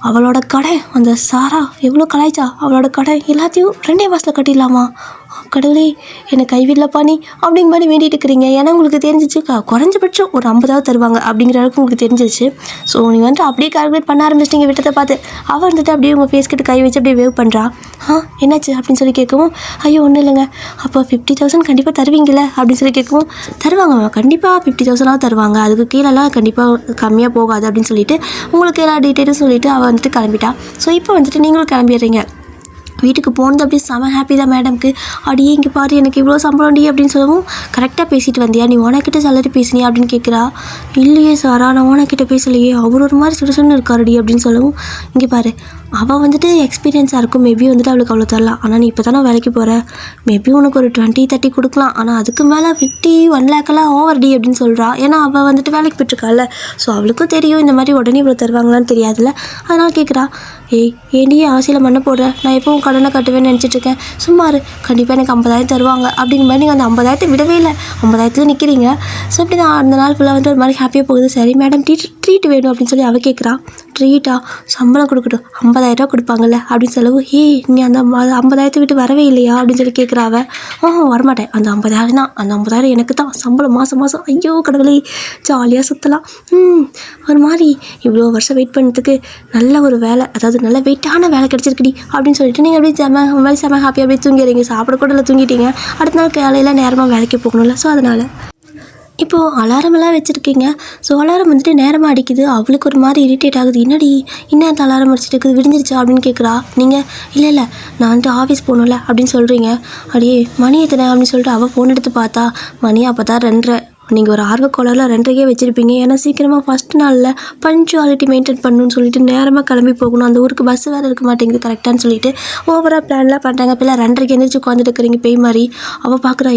அவளோட கடை அந்த சாரா எவ்வளோ கலாய்ச்சா, அவளோட கடை எல்லாத்தையும் 2 மாதத்தில் கட்டிடலாமா? கடவுளே என்னை கைவிடலப்பா நீ அப்படிங்கிற மாதிரி வேண்டிகிட்டு இருக்கிறீங்க. ஏன்னா உங்களுக்கு தெரிஞ்சிச்சு குறைஞ்சபட்சம் ஒரு 50 தருவாங்க அப்படிங்கிற அளவுக்கு உங்களுக்கு தெரிஞ்சிச்சு. ஸோ நீங்கள் வந்துட்டு அப்படியே கால்குலேட் பண்ண ஆரம்பிச்சிட்டிங்க விட்டத்தை பார்த்து. அவள் வந்துட்டு அப்படியே உங்கள் ஃபேஸ் கிட்ட கை வச்சு அப்படியே வேவ் பண்ணுறா. என்னாச்சு அப்படின்னு சொல்லி கேட்கவும், ஐயோ ஒன்றும் இல்லைங்க, அப்போ 50,000 கண்டிப்பாக தருவீங்கள அப்படின்னு சொல்லி கேட்கவும், தருவாங்க கண்டிப்பாக 50,000 தருவாங்க, அதுக்கு கீழெல்லாம் கண்டிப்பாக கம்மியாக போகாது அப்படின்னு சொல்லிட்டு உங்களுக்கு எல்லா டீட்டெயிலும் சொல்லிவிட்டு அவள் வந்துட்டு கிளம்பிட்டா. ஸோ இப்போ வந்துட்டு நீங்களும் கிளம்பிடுறீங்க. வீட்டுக்கு போனது அப்படியே செம ஹாப்பி தான் மேடம்க்கு. அடியே இங்கே பாரு எனக்கு இவ்வளோ சம்பளம் டி அப்படின்னு சொல்லவும், கரெக்டாக பேசிட்டு வந்தியா, நீ உனக்கிட்ட சேலரி பேசினியா அப்படின்னு கேட்குறா. இல்லையே சாரா, நான் உனக்கிட்ட பேசலையே, அவர் ஒரு மாதிரி சுடுசுன்னு இருக்காருடி அப்படின்னு சொல்லவும், இங்கே பாரு அவள் வந்துட்டு எக்ஸ்பீரியன்ஸாக இருக்கும், மேபி வந்துட்டு அவளுக்கு அவ்வளோ தரலாம். ஆனால் நீ இப்போ தானே வேலைக்கு போகிற, மேபி உனக்கு ஒரு 20-30 கொடுக்கலாம், ஆனால் அதுக்கு மேலே 50-1 லேக்கெல்லாம் ஓவர் டி அப்படின்னு சொல்கிறா. ஏன்னா அவள் வந்துட்டு வேலைக்கு போய்ட்டுருக்காள். ஸோ அவளுக்கும் தெரியும் இந்த மாதிரி உடனே இவ்வளோ தருவாங்களான்னு தெரியாதுல்ல. அதனால் கேட்குறா, ஏண்டி ஆசையில் மண்ணை போடுற, நான் எப்பவும் கடனை கட்டுவேன்னு நினச்சிட்ருக்கேன், சும்மாரு கண்டிப்பாக எனக்கு 50,000 தருவாங்க அப்படிங்கிற மாதிரி நீங்கள் அந்த 50,000 விடவே இல்லை, 50,000 நிற்கிறீங்க. ஸோ இப்படி தான் அந்த நாள் ஃபுல்லாக வந்துட்டு ஒரு மாதிரி ஹாப்பியாக போகுது. சரி மேடம் ட்ரீட் வேணும் அப்படின்னு சொல்லி அவள் கேட்குறா. ட்ரீட்டா, சம்பளம் கொடுக்கட்டும், 50,000 கொடுப்பாங்கல்ல அப்படின்னு சொல்லவும், நீ அந்த 50,000 விட்டு வரவே இல்லையா அப்படின்னு சொல்லி கேட்குறா அவள். வரமாட்டேன், அந்த 50,000 தான், அந்த 50,000 எனக்கு தான் சம்பளம் மாதம். ஐயோ கடவுளே, ஜாலியாக சுற்றலாம். ஒரு மாதிரி இவ்வளோ வருஷம் வெயிட் பண்ணதுக்கு நல்ல ஒரு வேலை, அதாவது நல்ல வெயிட்டான வேலை கிடச்சிருக்குடி அப்படின்னு சொல்லிட்டு நீங்கள் அப்படியே செம ஹாப்பியாக அப்படியே தூங்கிடுறீங்க. சாப்பிட கூட இல்லை, தூங்கிட்டீங்க. அடுத்த நாள் காலையில் நேரமாக வேலைக்கு போகணும்ல. ஸோ அதனால் இப்போது அலாரமெல்லாம் வச்சுருக்கீங்க. ஸோ அலாரம் வந்துட்டு நேரமாக அடிக்குது. அவளுக்கு ஒரு மாதிரி இரிட்டேட் ஆகுது. என்னடி இன்னும் அந்த அலாரம் அடிச்சுட்டு இருக்குது, விடிஞ்சிருச்சா அப்படின்னு கேட்குறா. நீங்கள் இல்லை நான் வந்துட்டு ஆஃபீஸ் போகணும்ல அப்படின்னு சொல்கிறீங்க. அப்படியே மணி எத்தனை அப்படின்னு சொல்லிட்டு அவள் ஃபோன் எடுத்து பார்த்தா மணி அப்போ தான் 2:30. நீங்கள் ஒரு ஆர்வக்கோளரில் 2:30 வச்சுருப்பீங்க. ஏன்னா சீக்கிரமாக ஃபஸ்ட் நாளில் பஞ்சுவாலிட்டி மெயின்டைன் பண்ணணும்னு சொல்லிட்டு நேரமாக கிளம்பி போகணும், அந்த ஊருக்கு பஸ் வேறு இருக்க மாட்டேங்குது கரெக்டானு சொல்லிட்டு ஓவராக பிளான்லாம் பண்ணுறாங்க. இப்போலாம் 2:30 எழுந்திரிச்சு உட்காந்துட்டு இருக்கிறீங்க பேய் மாதிரி. அவள் பார்க்குறா,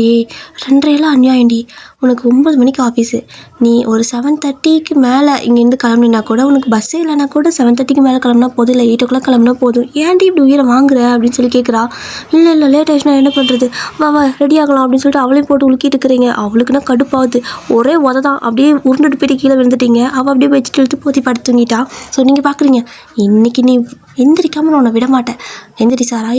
2:30 அநியாயண்டி, உனக்கு 9 மணிக்கு ஆஃபீஸு, நீ ஒரு 7:30 மேலே இங்கேருந்து கிளம்புனா கூட உனக்கு பஸ்ஸே இல்லைனா கூட 7:30 மேலே கிளம்புனா போதும், இல்லை 8 o'clock கிளம்புனா போதும், ஏன்டி இப்படி உயிரை வாங்குற அப்படின்னு சொல்லி கேட்குறா. இல்லை லேட் ஆகிடுச்சுனா என்ன பண்ணுறது, வா ரெடி ஆகலாம் அப்படின்னு சொல்லிட்டு அவளையும் போட்டு உலுக்கிட்டு இருக்கிறீங்க. அவளுக்குன்னா கடுப்பாகுது. ஒரே உத தான், அப்படியே உருண்டுட்டு போயிட்டு கீழே விழுந்துட்டீங்க. அவள் அப்படியே வச்சுட்டு இழுத்து போத்தி படுத்து தூங்கிட்டா. ஸோ நீங்கள் பார்க்குறீங்க, இன்றைக்கி நீ எந்திரிக்காமல் நான் உன்னை விட மாட்டேன், எந்திரி சாரா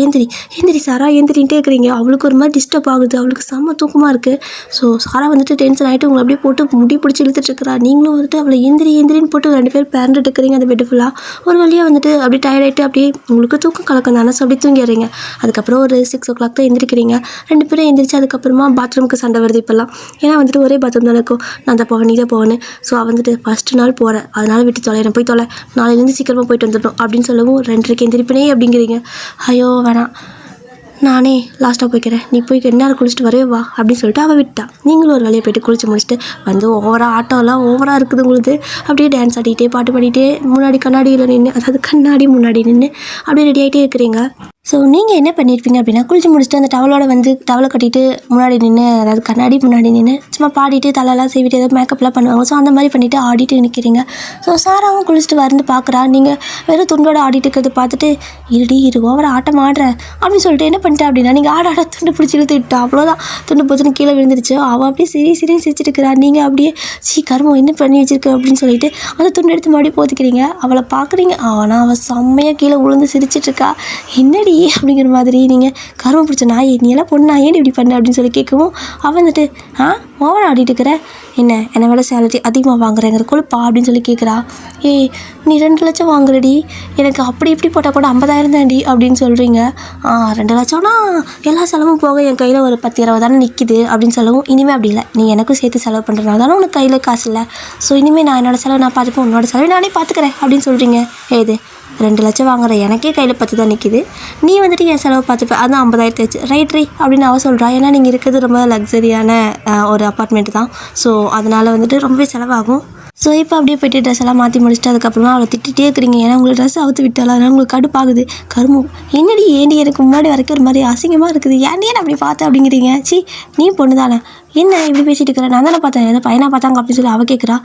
எந்திரின்ட்டே இருக்கிறீங்க. அவளுக்கு ஒரு மாதிரி டிஸ்டர்ப் ஆகுது, அவளுக்கு செம்ம தூக்கமாக இருக்குது. ஸோ சாரா வந்துட்டு டென்ஷன் ஆகிட்டு உங்களை அப்படியே போட்டு முடி பிடிச்சி இழுத்துட்டுருக்கிறா. நீங்களும் வந்துட்டு அவளை எந்திரின்னு போட்டு 2 பேர் பேரண்ட் இருக்கிறீங்க அந்த பெட்டு ஃபுல்லாக. ஒரு வழியாக வந்துட்டு அப்படியே டயர்டாகிட்டு அப்படியே உங்களுக்கு தூக்கம் கலக்கம் தானே, ஸோ அப்படியே தூங்கிடுறீங்க. அதுக்கப்புறம் ஒரு 6 o'clock தான் எந்திரிக்கிறீங்க. 2 பேரும் எந்திரிச்சு அதுக்கப்புறமா பாத்ரூமுக்கு சண்டை வருது இப்போல்லாம். ஏன்னா வந்துட்டு ஒரே பாத்ரூம் தானே இருக்கும், நான் தான் போவேன் நீ தான் போவேன்னு. ஸோ அவள் வந்துட்டு ஃபஸ்ட்டு நாள் போகிறேன், அதனால் விட்டு தொலைறேன், போய் தொலை, நாளையிலேருந்து சீக்கிரமாக போயிட்டு வந்துடணும் அப்படின்னு சொல்லவும் 2:30 எந்திரிப்பனே அப்படிங்கிறீங்க. ஐயோ வேணாம், நானே லாஸ்ட்டாக போய்க்கிறேன், நீ போய் என்ன குளிச்சுட்டு வரவே வா அப்படின்னு சொல்லிட்டு அவள் விட்டா. நீங்களும் ஒரு வேலையை போய்ட்டு குளிச்சு முடிச்சுட்டு வந்து ஆட்டம்லாம் ஓவராக இருக்குது உங்களுக்கு. அப்படியே டான்ஸ் ஆடிட்டே பாட்டு பாடிட்டே முன்னாடி கண்ணாடியில் நின்று, அதாவது கண்ணாடி முன்னாடி நின்று அப்படியே ரெடி ஆகிட்டே இருக்கிறீங்க. ஸோ நீங்கள் என்ன பண்ணியிருப்பீங்க அப்படின்னா, குளிச்சு முடிச்சுட்டு அந்த டவலை கட்டிட்டு முன்னாடி நின்று, அதாவது கண்ணாடி முன்னாடி நின்று சும்மா பாடிட்டு தலையெல்லாம் செய்விட்டு ஏதாவது மேக்கப்லாம் பண்ணுவாங்க. ஸோ அந்த மாதிரி பண்ணிவிட்டு ஆடிட்டு நிற்கிறீங்க. ஸோ சாராவும் குளிச்சுட்டு வந்து பார்க்குறா, நீங்கள் வெறும் துண்டோட ஆடிட்டு இருக்கிறது பார்த்துட்டு, இரு ஓவர ஆட்டம் ஆடுறேன் அப்படின்னு சொல்லிட்டு என்ன பண்ணிட்டேன் அப்படின்னா, நீங்கள் ஆட துண்டு பிடிச்சி இழுத்து விட்டா. அவ்வளோதான், துண்டு போச்சுன்னு கீழே விழுந்துருச்சு. அவள் அப்படியே சிரின்னு சிரிச்சிட்டு இருக்கிறா. நீங்கள் அப்படியே கருமம் என்ன பண்ணி வச்சிருக்க அப்படின்னு சொல்லிட்டு அந்த துண்டு எடுத்து மறுபடியும் போத்திக்கிறீங்க. அவளை பார்க்குறீங்க, ஆனால் அவள் செம்மையாக கீழே விழுந்து சிரிச்சிட்ருக்கா. என்னடி அப்படிங்கிற மாதிரி. நீங்கள் கரும பிடிச்ச நாய், நீ எல்லாம் பொண்ணு ஏன் இப்படி பண்ண அப்படின்னு சொல்லி கேட்கவும், அவன் வந்துட்டு ஓவர் ஆடிட்டு இருக்கிற, என்னை விட சேலரி அதிகமாக வாங்குறேங்கிற கொழுப்பா அப்படின்னு சொல்லி கேட்குறா. நீ 2 லட்சம் வாங்குறடி, எனக்கு அப்படி இப்படி போட்டால் கூட 50,000 தாண்டி அப்படின்னு சொல்கிறீங்க. 2 லட்சம்னா எல்லா செலவும் போக என் கையில் ஒரு 10-20 தானே நிற்கிது அப்படின்னு சொல்லவும், இனிமேல் அப்படி இல்லை, நீ எனக்கும் சேர்த்து செலவு பண்ணுறதுனால தானே உனக்கு கையில் காசு இல்லை. ஸோ இனிமேல் நான் என்னோடய செலவு நான் பார்த்துப்பேன், உன்னோட செலவு நானே பார்த்துக்கிறேன் அப்படின்னு சொல்கிறீங்க. 2 லட்சம் வாங்குற எனக்கே கையில் 10 தான் நிற்கிது, நீ வந்துட்டு என் செலவு பார்த்துப்பேன், அதுதான் 50,000 வச்சு ரைட் அப்படின்னு அவள் சொல்கிறா. ஏன்னா நீங்கள் இருக்கிறது ரொம்ப லக்ஸரியான ஒரு அப்பார்ட்மெண்ட்டு தான். ஸோ அதனால் வந்துட்டு ரொம்பவே செலவாகும். ஸோ இப்போ அப்படியே போய்ட்டு ட்ரெஸ் எல்லாம் மாற்றி முடிச்சுட்டு அதுக்கப்புறமா அவளை திட்டிகிட்டே இருக்கிறீங்க. ஏன்னா உங்களுக்கு ட்ரெஸ் அவுத்து விட்டாலும் அதனால் உங்களுக்கு கடுப்பாகுது. கருமம், ஏண்டி எனக்கு முன்னாடி வரைக்கும் ஒரு மாதிரி அசிங்கமாக இருக்குது, ஏன்டி அப்படி பார்த்த அப்படிங்கிறீங்க. நீ பொண்ணு தானே, என்ன இப்படி பேசிகிட்டு இருக்கிறேன், நான் தானே பார்த்தேன், ஏதோ பையனாக பார்த்தாங்க அப்படின்னு சொல்லி அவள் கேட்குறா.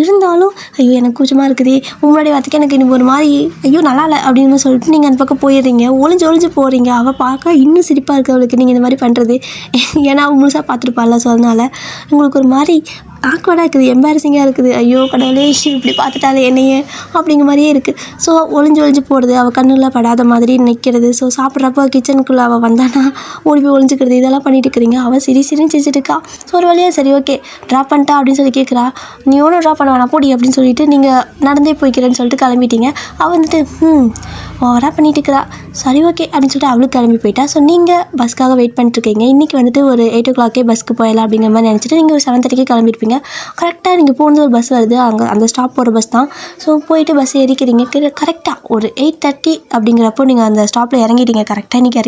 இருந்தாலும் ஐயோ எனக்கு கூச்சமாக இருக்குது, முன்னாடி வார்த்தைக்கு எனக்கு இன்னும் ஒரு மாதிரி ஐயோ நல்லா இல்லை அப்படின்னு சொல்லிட்டு நீங்கள் அந்த பக்கம் போயிடுறீங்க. ஒளிஞ்சு போகிறீங்க. அவள் பார்க்க இன்னும் சிரிப்பாக இருக்குது அவளுக்கு நீங்கள் இந்த மாதிரி பண்ணுறது. ஏன்னா அவள் முழுசாக பார்த்துருப்பாள்ல. ஸோ அதனால் உங்களுக்கு ஒரு மாதிரி ஆக்வர்டாக இருக்குது, எம்பாரசிங்காக இருக்குது. ஐயோ கடவுளே இப்படி பார்த்துட்டாலே என்னையே அப்படிங்கிற மாதிரியே இருக்குது. ஸோ ஒளிஞ்சு போகிறது, அவள் கண்ணில் படாத மாதிரி நிற்கிறது. ஸோ சாப்பிட்றப்போ கிச்சனுக்குள்ளே அவள் வந்தானா ஓடி போய் ஒளிஞ்சிக்கிறது, இதெல்லாம் பண்ணிட்டு இருக்கிறீங்க. அவள் சிரின்னு சிரிச்சிட்டு இருக்கா. ஸோ ஒரு வழியாக சரி ஓகே ட்ராப் பண்ணிட்டா அப்படின்னு சொல்லி கேட்குறா. நீ ஒன்றும் ட்ராப் பண்ண வேணாம் போடி அப்படின்னு சொல்லிட்டு நீங்கள் நடந்தே போய்க்கிறேன்னு சொல்லிட்டு கிளம்பிட்டீங்க. அவள் வந்துட்டு ஓவராக பண்ணிட்டு இருக்கிறா. சரி ஓகே அப்படின்னு சொல்லிட்டு அவளுக்கு கிளம்பி போயிட்டா. ஸோ நீங்கள் பஸ்க்காக வெயிட் பண்ணிட்டுருக்கீங்க. இன்றைக்கி வந்துட்டு ஒரு 8 o'clock பஸ்க்கு போயிடலாம் அப்படிங்கிற மாதிரி நினச்சிட்டு நீங்கள் ஒரு 7:30 கிளம்பிருப்பீங்க. கரெக்டாக நீங்கள் போனது ஒரு பஸ் வருது, அங்கே அந்த ஸ்டாப் போகிற பஸ் தான். ஸோ போயிட்டு பஸ் ஏறிக்கிறீங்க. கரெக்டாக ஒரு 8:30 அப்படிங்கிறப்போ நீங்கள் அந்த ஸ்டாப்பில் இறங்கிட்டீங்க. கரெக்டாக இன்றைக்கி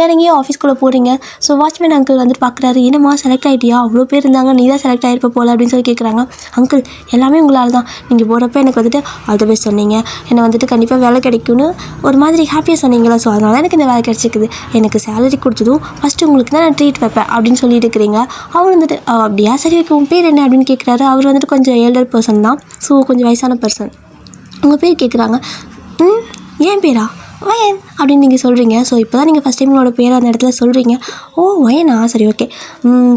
இறங்கி ஆஃபீஸ்க்குள்ளே போகிறீங்க. ஸோ வாட்ச்மேன் அங்கிள் வந்துட்டு பார்க்குறாரு. என்னம்மா செலக்ட் ஆகிட்டியா, அவ்வளோ பேர் இருந்தாங்க, நீ தான் செலக்ட் ஆகிருப்ப போல் அப்படின்னு சொல்லி கேட்குறாங்க. அங்கிள் எல்லாமே உங்களால் தான், நீங்கள் போகிறப்ப எனக்கு வந்துட்டு ஆல் தி பெஸ்ட் சொன்னீங்க, என்னை வந்துட்டு கண்டிப்பாக வேலை கிடைக்கும்னு ஒரு மாதிரி ஹாப்பியாக சொன்னீங்களா. ஸோ அதனால எனக்கு இந்த வேலை கிடச்சிக்குது, எனக்கு சேலரி கொடுத்ததும் ஃபஸ்ட்டு உங்களுக்கு தான் நான் ட்ரீட் வைப்பேன் அப்படின்னு சொல்லிட்டு இருக்கிறீங்க. அவர் வந்துட்டு அப்படியா சரி ஓகே உன் பேர் என்ன அப்படின்னு கேட்குறாரு. அவர் வந்துட்டு கொஞ்சம் எல்டர் பர்சன் தான். ஸோ கொஞ்சம் வயசான பர்சன். உங்கள் பேர் கேட்குறாங்க. ஏன் பேரா வயன் அப்படின்னு நீங்கள் சொல்கிறீங்க. ஸோ இப்போ தான் நீங்கள் ஃபஸ்ட் டைம் உங்களோட பேரை அந்த இடத்துல சொல்கிறீங்க. ஓ வயனா சரி ஓகே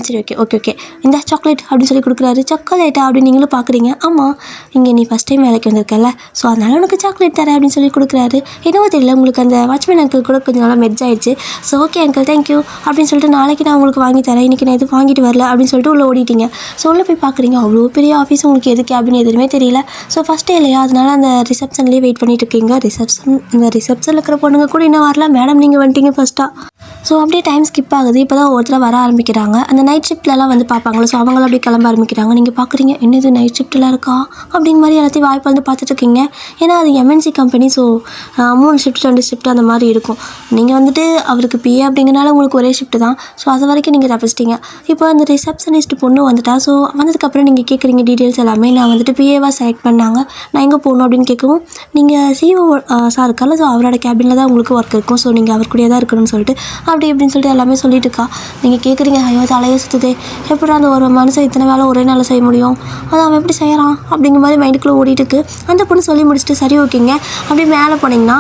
சரி ஓகே இந்த சாக்லேட் அப்படின்னு சொல்லி கொடுக்குறாரு. சாக்லேட்டா அப்படின்னு நீங்களும் பார்க்குறீங்க. ஆமாம் இங்கே நீ ஃபஸ்ட் டைம் வேலைக்கு வந்திருக்கல, ஸோ அதனால் உனக்கு சாக்லேட் தரேன் அப்படின்னு சொல்லி கொடுக்குறாரு. என்னவோ தெரியல உங்களுக்கு அந்த வாட்ச்மேன் அங்கிள் கூட கொஞ்சம் நல்லா மெர்ஜ் ஆயிடுச்சு. ஸோ ஓகே அங்கிள் தேங்க்யூ அப்படின்னு சொல்லிட்டு நாளைக்கு நான் உங்களுக்கு வாங்கி தரேன், இன்றைக்கி நான் எதுவும் வாங்கிட்டு வரல அப்படின்னு சொல்லிட்டு உள்ளே ஓடிட்டீங்க. ஸோ உள்ளே போய் பார்க்குறீங்க. அவ்வளோ பெரிய ஆஃபீஸ், உங்களுக்கு எது கேபின் எதுவுமே தெரியல. ஸோ ஃபஸ்ட் டே இல்லையா, அதனால் அந்த ரிசப்ஷன்லேயே வெயிட் பண்ணிட்டு இருக்கீங்க. இந்த ரிசப்ஷனில் இருக்கிற பொண்ணுங்க கூட இன்னும் வரல, மேடம் நீங்கள் வந்துட்டீங்க ஃபஸ்ட்டாக. ஸோ அப்படியே டைம் ஸ்கிப் ஆகுது. இப்போ தான் ஒருத்தர் வர ஆரம்பிக்கிறாங்க. அந்த நைட் ஷிஃப்ட்லலாம் வந்து பார்ப்பாங்களே, ஸோ அவங்களும் அப்படியே கிளம்ப ஆரம்பிக்கிறாங்க. நீங்கள் பார்க்குறீங்க என்னது நைட் ஷிஃப்ட்டில் இருக்கா அப்படிங்கிற மாதிரி எல்லாத்தையும் வாய்ப்பு வந்து பார்த்துட்ருக்கீங்க. ஏன்னா அது MNC company. So 3 shift 2 shift அந்த மாதிரி இருக்கும். நீங்கள் வந்துட்டு அவருக்கு பிஏ அப்படிங்கிறனால உங்களுக்கு ஒரே ஷிஃப்ட் தான். ஸோ அது வரைக்கும் நீங்கள் தப்பிச்சிட்டிங்க. இப்போ அந்த ரிசப்ஷனிஸ்ட் பொண்ணு வந்துட்டா. ஸோ வந்ததுக்கப்புறம் நீங்கள் கேட்குறீங்க டீட்டெயில்ஸ் எல்லாமே. நான் வந்துட்டு பிஏவாக செலக்ட் பண்ணாங்க, நான் எங்கே போகணும் அப்படின்னு கேட்கவும், நீங்கள் சிஓ சார் இருக்கால, ஸோ அவரோட கேபினில் தான் உங்களுக்கு ஒர்க் இருக்கும், ஸோ நீங்கள் அவர் கூடயே தான் இருக்கணும்னு சொல்லிட்டு அப்படி இப்படின்னு சொல்லிட்டு எல்லாமே சொல்லிட்டு இருக்கா. நீங்கள் கேட்குறீங்க ஐயோ தலையை சுற்றுதே, எப்படி அந்த ஒரு மனுஷன் இத்தனை வேலை ஒரே நாளில் செய்ய முடியும், அதை அவன் எப்படி செய்கிறான் அப்படிங்கிற மாதிரி மைண்டுக்குள்ளே ஓடிட்டு இருக்கு. அந்த பொண்ணு சொல்லி முடிச்சுட்டு சரி ஓகேங்க அப்படியே மேலே போனீங்கன்னா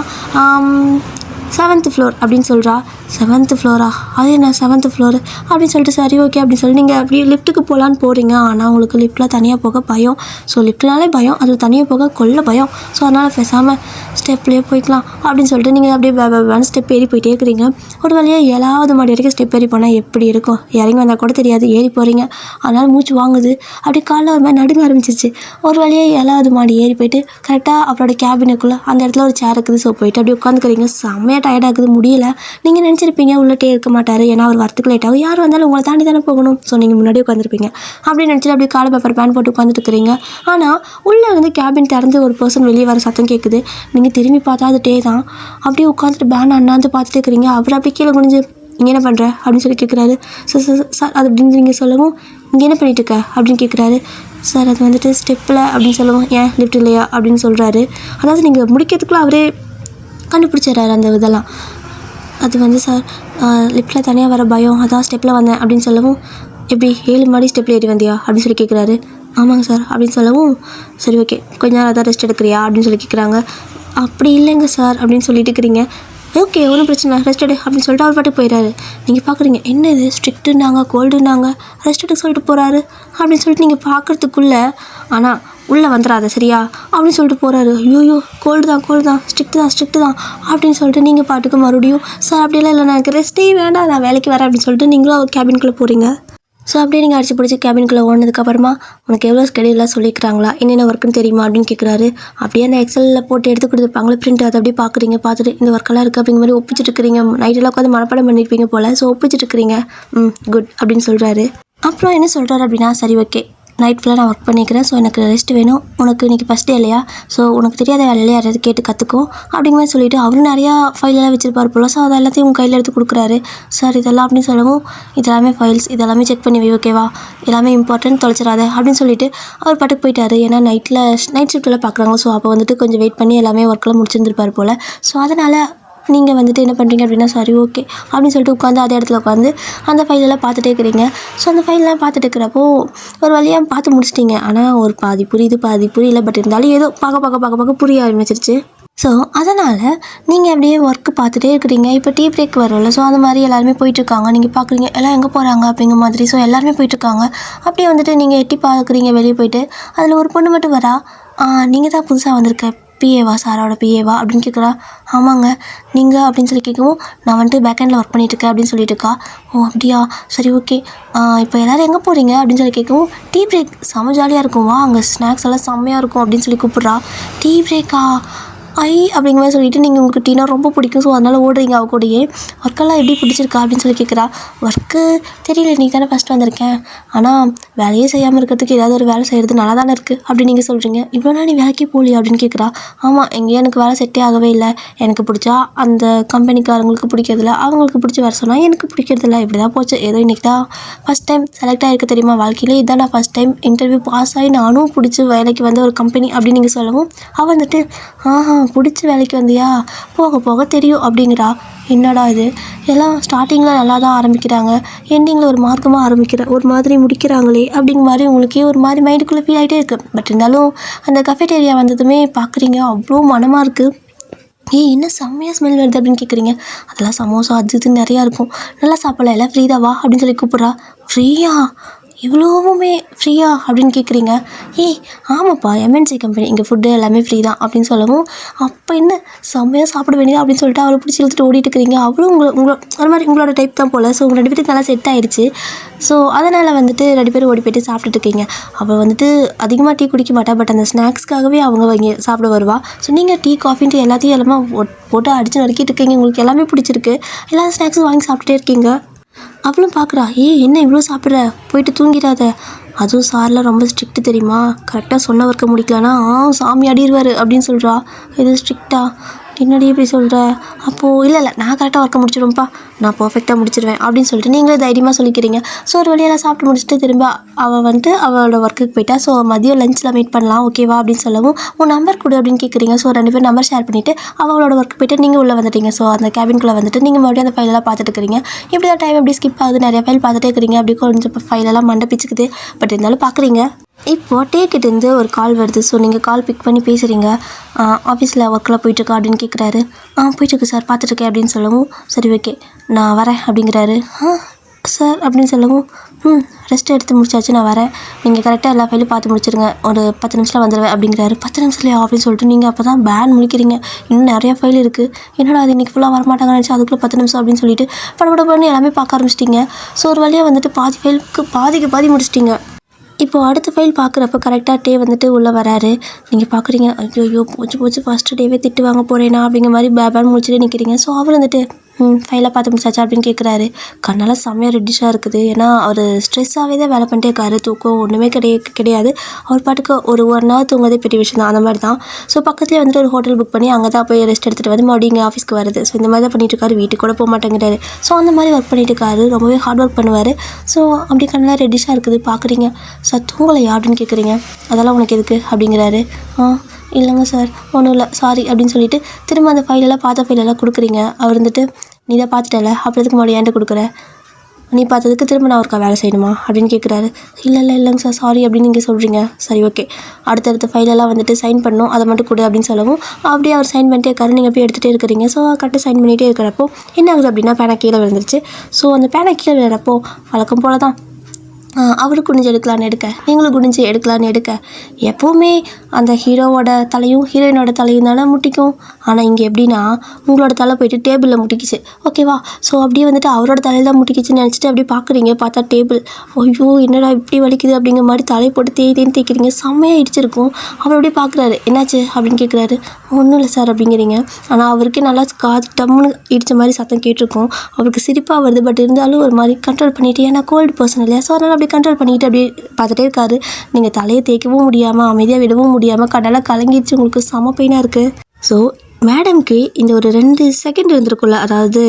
7th floor அப்படின்னு சொல்கிறா. 7th floor அது என்ன 7th floor அப்படின்னு சொல்லிட்டு சரி ஓகே அப்படின்னு சொல்லி நீங்கள் அப்படியே லிஃப்ட்டுக்கு போகலான்னு போகிறீங்க. ஆனால் உங்களுக்கு லிஃப்ட்டில் தனியாக போக பயம். ஸோ லிஃப்ட்னாலே பயம், அதில் தனியாக போக கொள்ள பயம். ஸோ அதனால் பேசாமல் ஸ்டெப்லேயே போய்க்கலாம் அப்படின்னு சொல்லிட்டு நீங்கள் அப்படியே வேணும் ஸ்டெப் ஏறி போயிட்டே இருக்கிறீங்க. ஒரு வழியாக 7வது மாடி வரைக்கும் ஸ்டெப் ஏறி போனால் எப்படி இருக்கும், இறங்கி வந்தால் கூட தெரியாது, ஏறி போகிறீங்க. அதனால் மூச்சு வாங்குது, அப்படியே காலைல ஒரு மாதிரி நடுங்க ஆரம்பிச்சிச்சு. ஒரு வழியாக 7வது மாடி ஏறி போயிட்டு கரெக்டாக அவரோட கேபினுக்குள்ளே அந்த இடத்துல ஒரு சேர் இருக்குது. ஸோ போயிட்டு அப்படியே உட்காந்துக்கிறீங்க. செம்மையாக டயர்டாகுது, முடியல. நீங்கள் நினச்சிருப்பீங்க உள்ளே இருக்க மாட்டார், ஏன்னா அவர் வரத்துக்கு லேட் ஆகும், யார் வந்தாலும் உங்களை தாண்டி தானே போகணும், ஸோ நீங்கள் முன்னாடியே உட்காந்துருப்பீங்க அப்படின்னு நினச்சிட்டு அப்படியே காலை பேப்பர் பேன் போட்டு உட்காந்துட்டு இருக்கிறீங்க. ஆனால் உள்ளே வந்து கேபின் திறந்து ஒரு பர்சன் வெளியே வர சத்தம் கேட்குது. நீங்கள் திரும்பி பார்த்தா அது டே தான். அப்படியே உட்காந்துட்டு பேன் அண்ணாந்து பார்த்துட்டு இருக்கிறீங்க. அவர் அப்படியே கீழே குனிஞ்சு இங்கே என்ன பண்ணுற அப்படின்னு சொல்லி கேட்குறாரு. சார் அது அப்படின்னு நீங்கள் சொல்லவும், இங்கே என்ன பண்ணிட்டு இருக்க அப்படின்னு கேட்குறாரு. சார் அது வந்துட்டு ஸ்டெப்பில் அப்படின்னு சொல்லவும், ஏன் லிஃப்ட் இல்லையா அப்படின்னு சொல்கிறாரு. அதாவது நீங்கள் முடிக்கிறதுக்குள்ளே அவரே கண்டுபிடிச்சிடுறாரு அந்த இதெல்லாம். அது வந்து சார் லிஃப்ட்டில் தனியாக வர பயம், அதான் ஸ்டெப்பில் வந்தேன் அப்படின்னு சொல்லவும், எப்படி 7 மாடி ஸ்டெப்பில் ஏறி வந்தியா அப்படின்னு சொல்லி கேட்குறாரு. ஆமாங்க சார் அப்படின்னு சொல்லவும், சரி ஓகே கொஞ்ச நேரம் அதான் ரெஸ்ட் எடுக்கிறியா அப்படின்னு சொல்லி கேட்குறாங்க. அப்படி இல்லைங்க சார் அப்படின்னு சொல்லிட்டு இருக்கிறீங்க. ஓகே ஒன்றும் பிரச்சனை ரெஸ்ட் எடு அப்படின்னு சொல்லிட்டு அவர் பாட்டுக்கு போயிடாரு. நீங்கள் பார்க்குறீங்க என்ன இது ஸ்ட்ரிக்ட்டுனாங்க கோல்டுனாங்க ரெஸ்ட் எடுக்க சொல்லிட்டு போகிறாரு அப்படின்னு சொல்லிட்டு நீங்கள் பார்க்குறதுக்குள்ளே, ஆனால் உள்ளே வந்துடாத சரியா அப்படின்னு சொல்லிட்டு போகிறாரு. ஐயோ கோல்டு தான் ஸ்ட்ரிக்ட்டு தான் அப்படின்னு சொல்லிட்டு நீங்கள் பாட்டுக்கு மறுபடியும் சார் அப்படியெல்லாம் இல்லை, எனக்கு ரெஸ்ட்டே வேண்டாம், நான் வேலைக்கு வரேன் அப்படின்னு சொல்லிட்டு நீங்களும் அவர் கேபின்குள்ளே போகிறீங்க. ஸோ அப்படியே நீங்கள் அடிச்சு பிடிச்சி கேபின்குள்ளே ஓடினதுக்கப்புறமா உனக்கு எவ்வளோ ஸ்கெடியூலாக சொல்லிக்கிறாங்களா, என்னென்ன ஒர்க்குன்னு தெரியுமா அப்படின்னு கேட்குறாரு. அப்படியே அந்த எக்ஸலில் போட்டு எடுத்து கொடுத்துருப்பாங்களே பிரிண்ட், அதை அப்படியே பார்க்குறீங்க. பார்த்துட்டு இந்த ஒர்க்கெல்லாம் இருக்குது அப்படிங்கிற மாதிரி ஒப்பிச்சுட்டு இருக்கிறீங்க. நைட்டெல்லாம் உட்காந்து மனப்பாடம் பண்ணியிருப்பீங்க போல். ஸோ ஒப்பிச்சுட்டு இருக்கிறீங்க. குட் அப்படின்னு சொல்கிறாரு. அப்புறம் என்ன சொல்கிறாரு அப்படின்னா, சரி ஓகே நைட் ஃபுல்லாக நான் ஒர்க் பண்ணிக்கிறேன், ஸோ எனக்கு ரெஸ்ட் வேணும், உனக்கு இன்றைக்கி ஃபஸ்ட் டே இல்லையா, ஸோ உனக்கு தெரியாத வேலையில யாராவது கேட்டு கற்றுக்கும் அப்படிங்கிற மாதிரி சொல்லிவிட்டு அவரும் நிறையா ஃபைலெல்லாம் வச்சுருப்பார் போல். ஸோ அதை எல்லாத்தையும் உங்கள் கையில் எடுத்து கொடுக்குறாரு. சார் இதெல்லாம் அப்படின்னு சொல்லவும், இதெல்லாமே ஃபைல்ஸ், இதெல்லாமே செக் பண்ணி வை ஓகேவா, எல்லாமே இம்பார்ட்டன்ட் தொலைச்சிடாத அப்படின்னு சொல்லிட்டு அவர் பாட்டுக்கு போயிட்டார். ஏன்னா நைட் ஷிஃப்ட்டில் பார்க்குறாங்க. ஸோ அப்போ வந்துட்டு கொஞ்சம் வெயிட் பண்ணி எல்லாமே ஒர்க்கெல்லாம் முடிச்சிருந்துருப்பார் போல். ஸோ அதனால் நீங்கள் வந்துட்டு என்ன பண்ணுறீங்க அப்படின்னா சரி ஓகே அப்படின்னு சொல்லிட்டு உட்காந்து அதே இடத்துல உட்காந்து அந்த ஃபைலெல்லாம் பார்த்துட்டே இருக்கிறீங்க. ஸோ அந்த ஃபைலெலாம் பார்த்துட்டு இருக்கிறப்போ ஒரு வழியாக பார்த்து முடிச்சிட்டிங்க. ஆனால் ஒரு பாதி புரியுது பாதி புரியல. பட் இருந்தாலும் ஏதோ பார்க்க புரிய ஆரம்பிச்சிருச்சு. ஸோ அதனால் நீங்கள் அப்படியே ஒர்க்கு பார்த்துட்டே இருக்கிறீங்க. இப்போ டீ பிரேக் வரும்ல, ஸோ அந்த மாதிரி எல்லாருமே போயிட்டுருக்காங்க. நீங்கள் பார்க்குறீங்க எல்லாம் எங்கே போகிறாங்க அப்படிங்கிற மாதிரி. ஸோ எல்லாருமே போயிட்டுருக்காங்க. அப்படியே வந்துட்டு நீங்கள் எட்டி பார்க்குறீங்க வெளியே போயிட்டு. அதில் ஒரு பொண்ணு மட்டும் வரா. நீங்கள் தான் புதுசாக வந்திருக்க பிஏவா, சாரோட பிஏவா அப்படின்னு கேட்குறா. ஆமாங்க, நீங்கள் அப்படின்னு சொல்லி கேட்கவும், நான் வந்துட்டு பேக்கெண்டில் ஒர்க் பண்ணிகிட்ருக்கேன் அப்படின்னு சொல்லிட்டு இருக்கா. ஓ அப்படியா, சரி ஓகே. இப்போ எல்லோரும் எங்கே போகிறீங்க அப்படின்னு சொல்லி கேட்கவும், டீ பிரேக் செம்ம ஜாலியாக இருக்கும், வா அங்கே ஸ்நாக்ஸ் எல்லாம் செம்மையாக இருக்கும் அப்படின்னு சொல்லி கூப்பிட்றா. டீ பிரேக்கா அப்படிங்கிற மாதிரி சொல்லிவிட்டு நீங்கள் உங்களுக்கு டீனா ரொம்ப பிடிக்கும், ஸோ அதனால் ஓடுறீங்க அவ கூடயே. ஒர்க்கெல்லாம் எப்படி பிடிச்சிருக்கா அப்படின்னு சொல்லி கேட்குறா. ஒர்க்கு தெரியல, நீ தானே ஃபஸ்ட்டு வந்திருக்கேன், ஆனால் வேலையே செய்யாமல் இருக்கிறதுக்கு ஏதாவது ஒரு வேலை செய்கிறது நல்லா தானே இருக்குது அப்படின்னு நீங்கள் சொல்கிறீங்க. இவ்வளோ நாள் நீ வேலைக்கே போகலையா அப்படின்னு கேட்குறா. ஆமாம், எங்கேயும் எனக்கு வேலை செட்டே ஆகவே இல்லை. எனக்கு பிடிச்சா அந்த கம்பெனிக்காரங்களுக்கு பிடிக்கிறதில்ல, அவங்களுக்கு பிடிச்சி வர சொன்னால் எனக்கு பிடிக்கிறதில்ல. இப்படி தான் போச்சு. ஏதோ இன்றைக்கி தான் ஃபஸ்ட் டைம் செலக்ட் ஆகிருக்கு தெரியுமா வாழ்க்கையிலே. இதான் நான் ஃபஸ்ட் டைம் இன்டர்வியூ பாஸ் ஆகி நானும் பிடிச்சி வேலைக்கு வந்து ஒரு கம்பெனி அப்படின்னு நீங்கள் சொல்லவும், அவள் வந்துட்டு பிடிச்சி வேலைக்கு வந்தியா, போக போக தெரியும் அப்படிங்கிறா. என்னடா இது, எல்லாம் ஸ்டார்டிங்கில் நல்லா தான் ஆரம்பிக்கிறாங்க, எண்டிங்கில் ஒரு மார்க்கமாக ஒரு மாதிரி முடிக்கிறாங்களே அப்படிங்கிற மாதிரி உங்களுக்கே ஒரு மாதிரி மைண்டுக்குள்ளே ஃபீல் ஆகிட்டே இருக்குது. பட் இருந்தாலும் அந்த கஃபேட்டேரியா வந்ததுமே பார்க்குறீங்க, அவ்வளோ மனமாக இருக்குது. என்ன செம்மையாக ஸ்மெல் வருது அப்படின்னு கேட்குறீங்க. அதெல்லாம் சமோசா அது இதுன்னு நிறையா இருக்கும், நல்லா சாப்பிடலாம், எல்லாம் ஃப்ரீ தான் வா அப்படின்னு சொல்லி கூப்பிட்றா. ஃப்ரீயா, இவ்வளோவுமே ஃப்ரீயா அப்படின்னு கேட்குறீங்க. ஆமாப்பா, எம்என்சி கம்பெனி, இங்கே ஃபுட்டு எல்லாமே ஃப்ரீ தான் அப்படின்னு சொல்லவும், அப்போ என்ன செம்மையாக சாப்பிட வேண்டியது அப்படின்னு சொல்லிட்டு அவளை பிடிச்சி இழுத்துட்டு ஓடிட்டு இருக்கிறீங்க. அவளும் ஒரு மாதிரி உங்களோட டைப் தான் போல். ஸோ உங்கள் 2 பேருக்கு நல்லா செட் ஆகிடுச்சு. ஸோ அதனால் வந்துட்டு 2 பேரும் ஓடி போய்ட்டு சாப்பிட்டுட்டு இருக்கீங்க. அவள் வந்துட்டு அதிகமாக டீ குடிக்க மாட்டா, பட் அந்த ஸ்நாக்ஸ்க்காகவே அவங்க இங்கே சாப்பிட வருவா. ஸோ நீங்கள் டீ காஃபின்ட்டு எல்லாத்தையும் எல்லாமே போட்டு அடித்து நறுக்கிட்டு இருக்கீங்க. உங்களுக்கு எல்லாமே பிடிச்சிருக்கு, எல்லா ஸ்நாக்ஸும் வாங்கி சாப்பிட்டுட்டே இருக்கீங்க. அவளும் பார்க்குறா, என்ன இவ்வளோ சாப்பிட்ற, போயிட்டு தூங்கிடாத. அதுவும் சார்லாம் ரொம்ப ஸ்ட்ரிக்ட்டு தெரியுமா, கரெக்டாக சொன்ன ஒர்க்கை முடிக்கலன்னா சாமி அடிடுவார் அப்படின்னு சொல்கிறா. இது ஸ்ட்ரிக்டா, என்னடி இப்படி சொல்கிற? அப்போது இல்லை நான் கரெக்டாக ஒர்க்கை முடிச்சிடுவேன்ப்பா, நான் பர்ஃபெக்டாக முடிச்சிடுவேன் அப்படின்னு சொல்லிட்டு நீங்களே தைரியமாக சொல்லிக்கிறீங்க. ஸோ ஒரு வழியெல்லாம் சாப்பிட்டு முடிச்சுட்டு திரும்ப அவள் வந்துட்டு அவளோட ஒர்க்குக்கு போயிட்டா. ஸோ மதியம் லஞ்சில் மீட் பண்ணலாம் ஓகேவா அப்படின்னு சொல்லவும், உன் நம்பர் கொடு அப்படின்னு கேட்குறீங்க. ஸோ 2 பேரும் நம்பர் ஷேர் பண்ணிவிட்டு அவளோட ஒர்க்கு போய்ட்டு நீங்கள் உள்ளே வந்துட்டீங்க. ஸோ அந்த கேபின்குள்ளே வந்துட்டு நீங்கள் மறுபடியும் அந்த ஃபைலெல்லாம் பார்த்துட்டு இருக்கிறீங்க. இப்படி தான் டைம் எப்படி ஸ்கிப் ஆகுது, நிறைய ஃபைல் பார்த்துட்டே இருக்கிறீங்க. அப்படி கொஞ்சம் ஃபைலெல்லாம் மண்டை பிச்சுக்குது, பட் இருந்தாலும் பார்க்குறீங்க. இப்போது டேக்கிட்டேருந்து ஒரு கால் வருது. ஸோ நீங்கள் கால் பிக் பண்ணி பேசுகிறீங்க. ஆஃபீஸில் ஒர்க்கில் போயிட்டுருக்கா அப்படின்னு கேட்குறாரு. போயிட்டுருக்கு சார், பார்த்துட்ருக்கேன் அப்படின்னு சொல்லவும், சரி ஓகே நான் வரேன் அப்படிங்கிறாரு. சார் அப்படின்னு சொல்லவும், ரெஸ்ட் எடுத்து முடிச்சாச்சு, நான் வரேன், நீங்கள் கரெக்டாக எல்லா ஃபைலையும் பார்த்து முடிச்சிருங்க, ஒரு 10 நிமிஷத்தில் வந்துடுவேன் அப்படிங்கிறாரு. 10 நிமிஷத்துலையா அப்படின்னு சொல்லிட்டு நீங்கள் அப்போ தான் பேன் முழிக்கிறீங்க. இன்னும் நிறையா ஃபைல் இருக்குது, என்னடா அது இன்றைக்கி ஃபுல்லாக வரமாட்டாங்கன்னு நினச்சி அதுக்குள்ளே 10 நிமிஷம் அப்படின்னு சொல்லிட்டு படப்படப்படன்னு எல்லாமே பார்க்க ஆரம்பிச்சிட்டிங்க. ஸோ ஒரு வழியாக வந்துட்டு பாதி ஃபைலுக்கு பாதி முடிச்சிட்டிங்க. இப்போது அடுத்த ஃபைல் பார்க்குறப்ப கரெக்டாக டே வந்துட்டு உள்ளே வராரு. நீங்கள் பார்க்குறீங்க, ஐயோ போச்சு ஃபஸ்ட்டு டேவே திட்டு வாங்க போகிறேனா அப்படிங்கிற மாதிரி பேபான்னு முடிச்சுட்டு நிற்கிறீங்க. ஸோ அவர் வந்துட்டு ஃபைலை பார்த்து முடிச்சாச்சா அப்படின்னு கேட்குறாரு. கண்ணால் செம்மையாக ரெட்டிஷாக இருக்குது. ஏன்னா அவர் ஸ்ட்ரெஸ்ஸாகவே தான் வேலை பண்ணிட்டே இருக்காரு. தூக்கம் ஒன்றுமே கிடையாது. அவர் பாட்டுக்கு ஒரு 1 hour தூங்குறதே பெரிய விஷயம் தான், அந்த மாதிரி தான். ஸோ பக்கத்துலேயே வந்துட்டு ஒரு ஹோட்டல் புக் பண்ணி அங்கே தான் போய் ரெஸ்ட் எடுத்துகிட்டு வந்து மறுபடியும் இங்கே ஆஃபீஸ்க்கு வருது. ஸோ இந்த மாதிரி தான் பண்ணிட்டு இருக்காரு, வீட்டுக்கு கூட போக மாட்டேங்கிறாரு. ஸோ அந்த மாதிரி ஒர்க் பண்ணிட்டு இருக்காரு, ரொம்பவே ஹார்ட் ஒர்க் பண்ணுவார். ஸோ அப்படி கண்ணெலாம் ரெட்டிஷாக இருக்குது. பார்க்குறீங்க, சார் தூங்கலையா அப்படின்னு கேட்குறீங்க. அதெல்லாம் உனக்கு எதுக்கு அப்படிங்கிறாரு. இல்லைங்க சார், ஒன்றும் இல்லை சாரி அப்படின்னு சொல்லிட்டு திரும்ப அந்த ஃபைலெல்லாம் பார்த்த ஃபைலெல்லாம் கொடுக்குறீங்க. அவர் வந்துட்டு, நீ தான் பார்த்துட்டல, அப்புறம் எதுக்கு மறுபடியும் ஏன்ட்ட கொடுக்குற, நீ பார்த்ததுக்கு திரும்ப நான் ஒருக்கா வேலை செய்யணுமா அப்படின்னு கேட்குறாரு. இல்லைங்க சார் சாரி அப்படின்னு நீங்கள் சொல்கிறீங்க. சரி ஓகே, அடுத்தடுத்த ஃபைலெல்லாம் வந்துட்டு சைன் பண்ணணும், அதை மட்டும் கொடு அப்படின்னு சொல்லவும், அப்படியே அவர் சைன் பண்ணிட்டே இருக்காரு. நீங்கள் அப்படியே எடுத்துகிட்டே இருக்கிறீங்க. ஸோ கரெக்டாக சைன் பண்ணிகிட்டே இருக்கிறப்போ என்ன ஆகுது அப்படின்னா, பேனா கீழே விழுந்துருச்சு. ஸோ அந்த பேனா கீழே விழுறப்போ வழக்கம் போல தான் அவரு குனிஞ்சு எடுக்கலான்னு எடுக்க, நீங்களும் குனிஞ்சு எடுக்கலான்னு எடுக்க, எப்போவுமே அந்த ஹீரோவோட தலையும் ஹீரோயினோட தலையும் தானே முட்டிக்கும். ஆனால் இங்கே எப்படின்னா உங்களோட தலை போயிட்டு டேபிளில் முட்டிக்கிச்சு ஓகேவா. ஸோ அப்படியே வந்துட்டு அவரோட தலையில் தான் முட்டிக்கிச்சுன்னு நினச்சிட்டு அப்படியே பார்க்குறீங்க. பார்த்தா டேபிள், ஐயோ என்னடா இப்படி வலிக்குது அப்படிங்கிற மாதிரி தலையை போட்டு தேய்க்கிறீங்க. செம்மையாக இடிச்சிருக்கும். அவர் அப்படியே பார்க்குறாரு, என்னாச்சு அப்படின்னு கேட்குறாரு. ஒன்றும் இல்லை சார் அப்படிங்கிறீங்க. ஆனால் அவருக்கே நல்லா காது டம்முன்னு இடித்த மாதிரி சத்தம் கேட்டிருக்கும். அவருக்கு சிரிப்பாக வருது, பட் இருந்தாலும் ஒரு மாதிரி கண்ட்ரோல் பண்ணிவிட்டு, ஏன்னா கோல்டு பர்சன் இல்லையா, ஸோ அதனால் அப்படி கண்ட்ரோல் பண்ணிவிட்டு அப்படியே பார்த்துட்டே இருக்காரு. நீங்கள் தலையை தேய்க்கவும் முடியாமல் அமைதியாக விடவும் முடியாமல் கடலாக கலங்கிடுச்சு, உங்களுக்கு செம பெயினாக இருக்குது. ஸோ மேடம்க்கு இந்த ஒரு 2 செகண்ட் இருந்திருக்குள்ள, அதாவது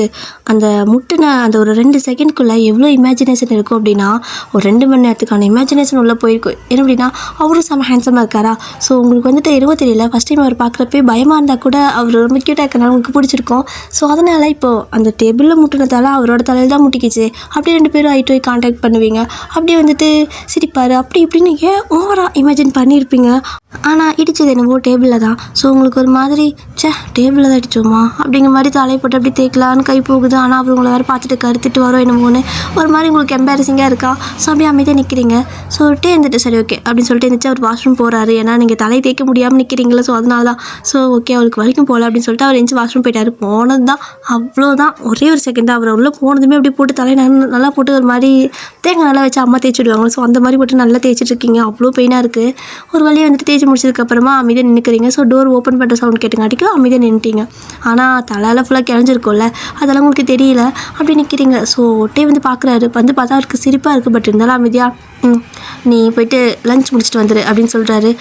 அந்த முட்டின அந்த ஒரு 2 செகண்ட்குள்ளே எவ்வளோ இமேஜினேஷன் இருக்கும் அப்படின்னா, ஒரு 2 மணி நேரத்துக்கான இமேஜினேஷன் உள்ளே போயிருக்கும். என்ன அப்படின்னா, அவரும் செம்ம ஹேண்ட்ஸமாக இருக்காரா. ஸோ உங்களுக்கு வந்துட்டு என்னவோ தெரியல, ஃபஸ்ட் டைம் அவர் பார்க்குறப்பே பயமாக இருந்தால் கூட அவர் ரொம்ப க்யூட்டாக இருக்கனால உங்களுக்கு பிடிச்சிருக்கும். ஸோ அதனால் இப்போது அந்த டேபிளில் முட்டினதால அவரோட தலையில் தான் முட்டிக்கிச்சு. அப்படியே 2 பேரும் ஐ டு ஐ கான்டாக்ட் பண்ணுவீங்க. அப்படியே வந்துட்டு சிரிப்பார், அப்படி இப்படின்னு ஏன் ஓவராக இமேஜின் பண்ணியிருப்பீங்க. ஆனால் இடித்தது என்னவோ டேபிளில் தான். ஸோ உங்களுக்கு ஒரு மாதிரி டேபிளில் தான் அடித்தோமா அப்படிங்கிற மாதிரி தலையை போட்டு அப்படி தேய்க்கலான்னு கை போகுது. ஆனால் அப்புறம் உங்களை வேறு பார்த்துட்டு கருத்துட்டு வரோம் என்னமோன்னு ஒரு மாதிரி உங்களுக்கு எம்பாரசிங்காக இருக்கா. ஸோ அப்படியே அமைதியாக நிற்கிறீங்க. ஸோ இருந்துட்டு சரி ஓகே அப்படின்னு சொல்லிட்டு இருந்துச்சு. அவர் வாஷ்ரூம் போகிறாரு. ஏன்னா நீங்கள் தலையை தேய்க்க முடியாமல் நிற்கிறீங்களா. ஸோ அதனால தான் ஸோ ஓகே அவருக்கு வரைக்கும் போகல அப்படின்னு சொல்லிட்டு அவர் எஞ்சி வாஷ்ரூம் போயிட்டார். போனது தான் அவ்வளோதான், ஒரே ஒரு செகண்ட் தான். அவர் உள்ளே போனதுமே அப்படியே போட்டு தலையை நல்லா போட்டு ஒரு மாதிரி தேங்காய் நல்லா வச்சு அம்மா தேய்ச்சி விடுவாங்க. ஸோ அந்த மாதிரி போட்டு நல்லா தேய்ச்சிட்ருக்கீங்க. அவ்வளோ பெயினாக இருக்குது. ஒரு வழியை வந்துட்டு தேய்ச்சி முடிச்சதுக்கப்புறமா அமைதியாக நின்றுக்கிறீங்க. ஸோ டோர் ஓப்பன் பண்ணுற சவுண்ட் கேட்டுங்காட்டிக்கும் அமைதியாக நின்றுட்டீங்க. ஆனால் தலையில் ஃபுல்லாக கிளஞ்சிருக்கும்ல, அதெல்லாம் உங்களுக்கு தெரியல. அப்படி நிற்கிறீங்க. ஸோ ஒட்டே வந்து பார்க்குறாரு. வந்து பார்த்தா அவருக்கு சிரிப்பாக இருக்குது. பட் இருந்தாலும் அமைதியாக நீ போய்ட்டு லஞ்ச் முடிச்சுட்டு வந்துடு அப்படின்னு சொல்கிறாரு.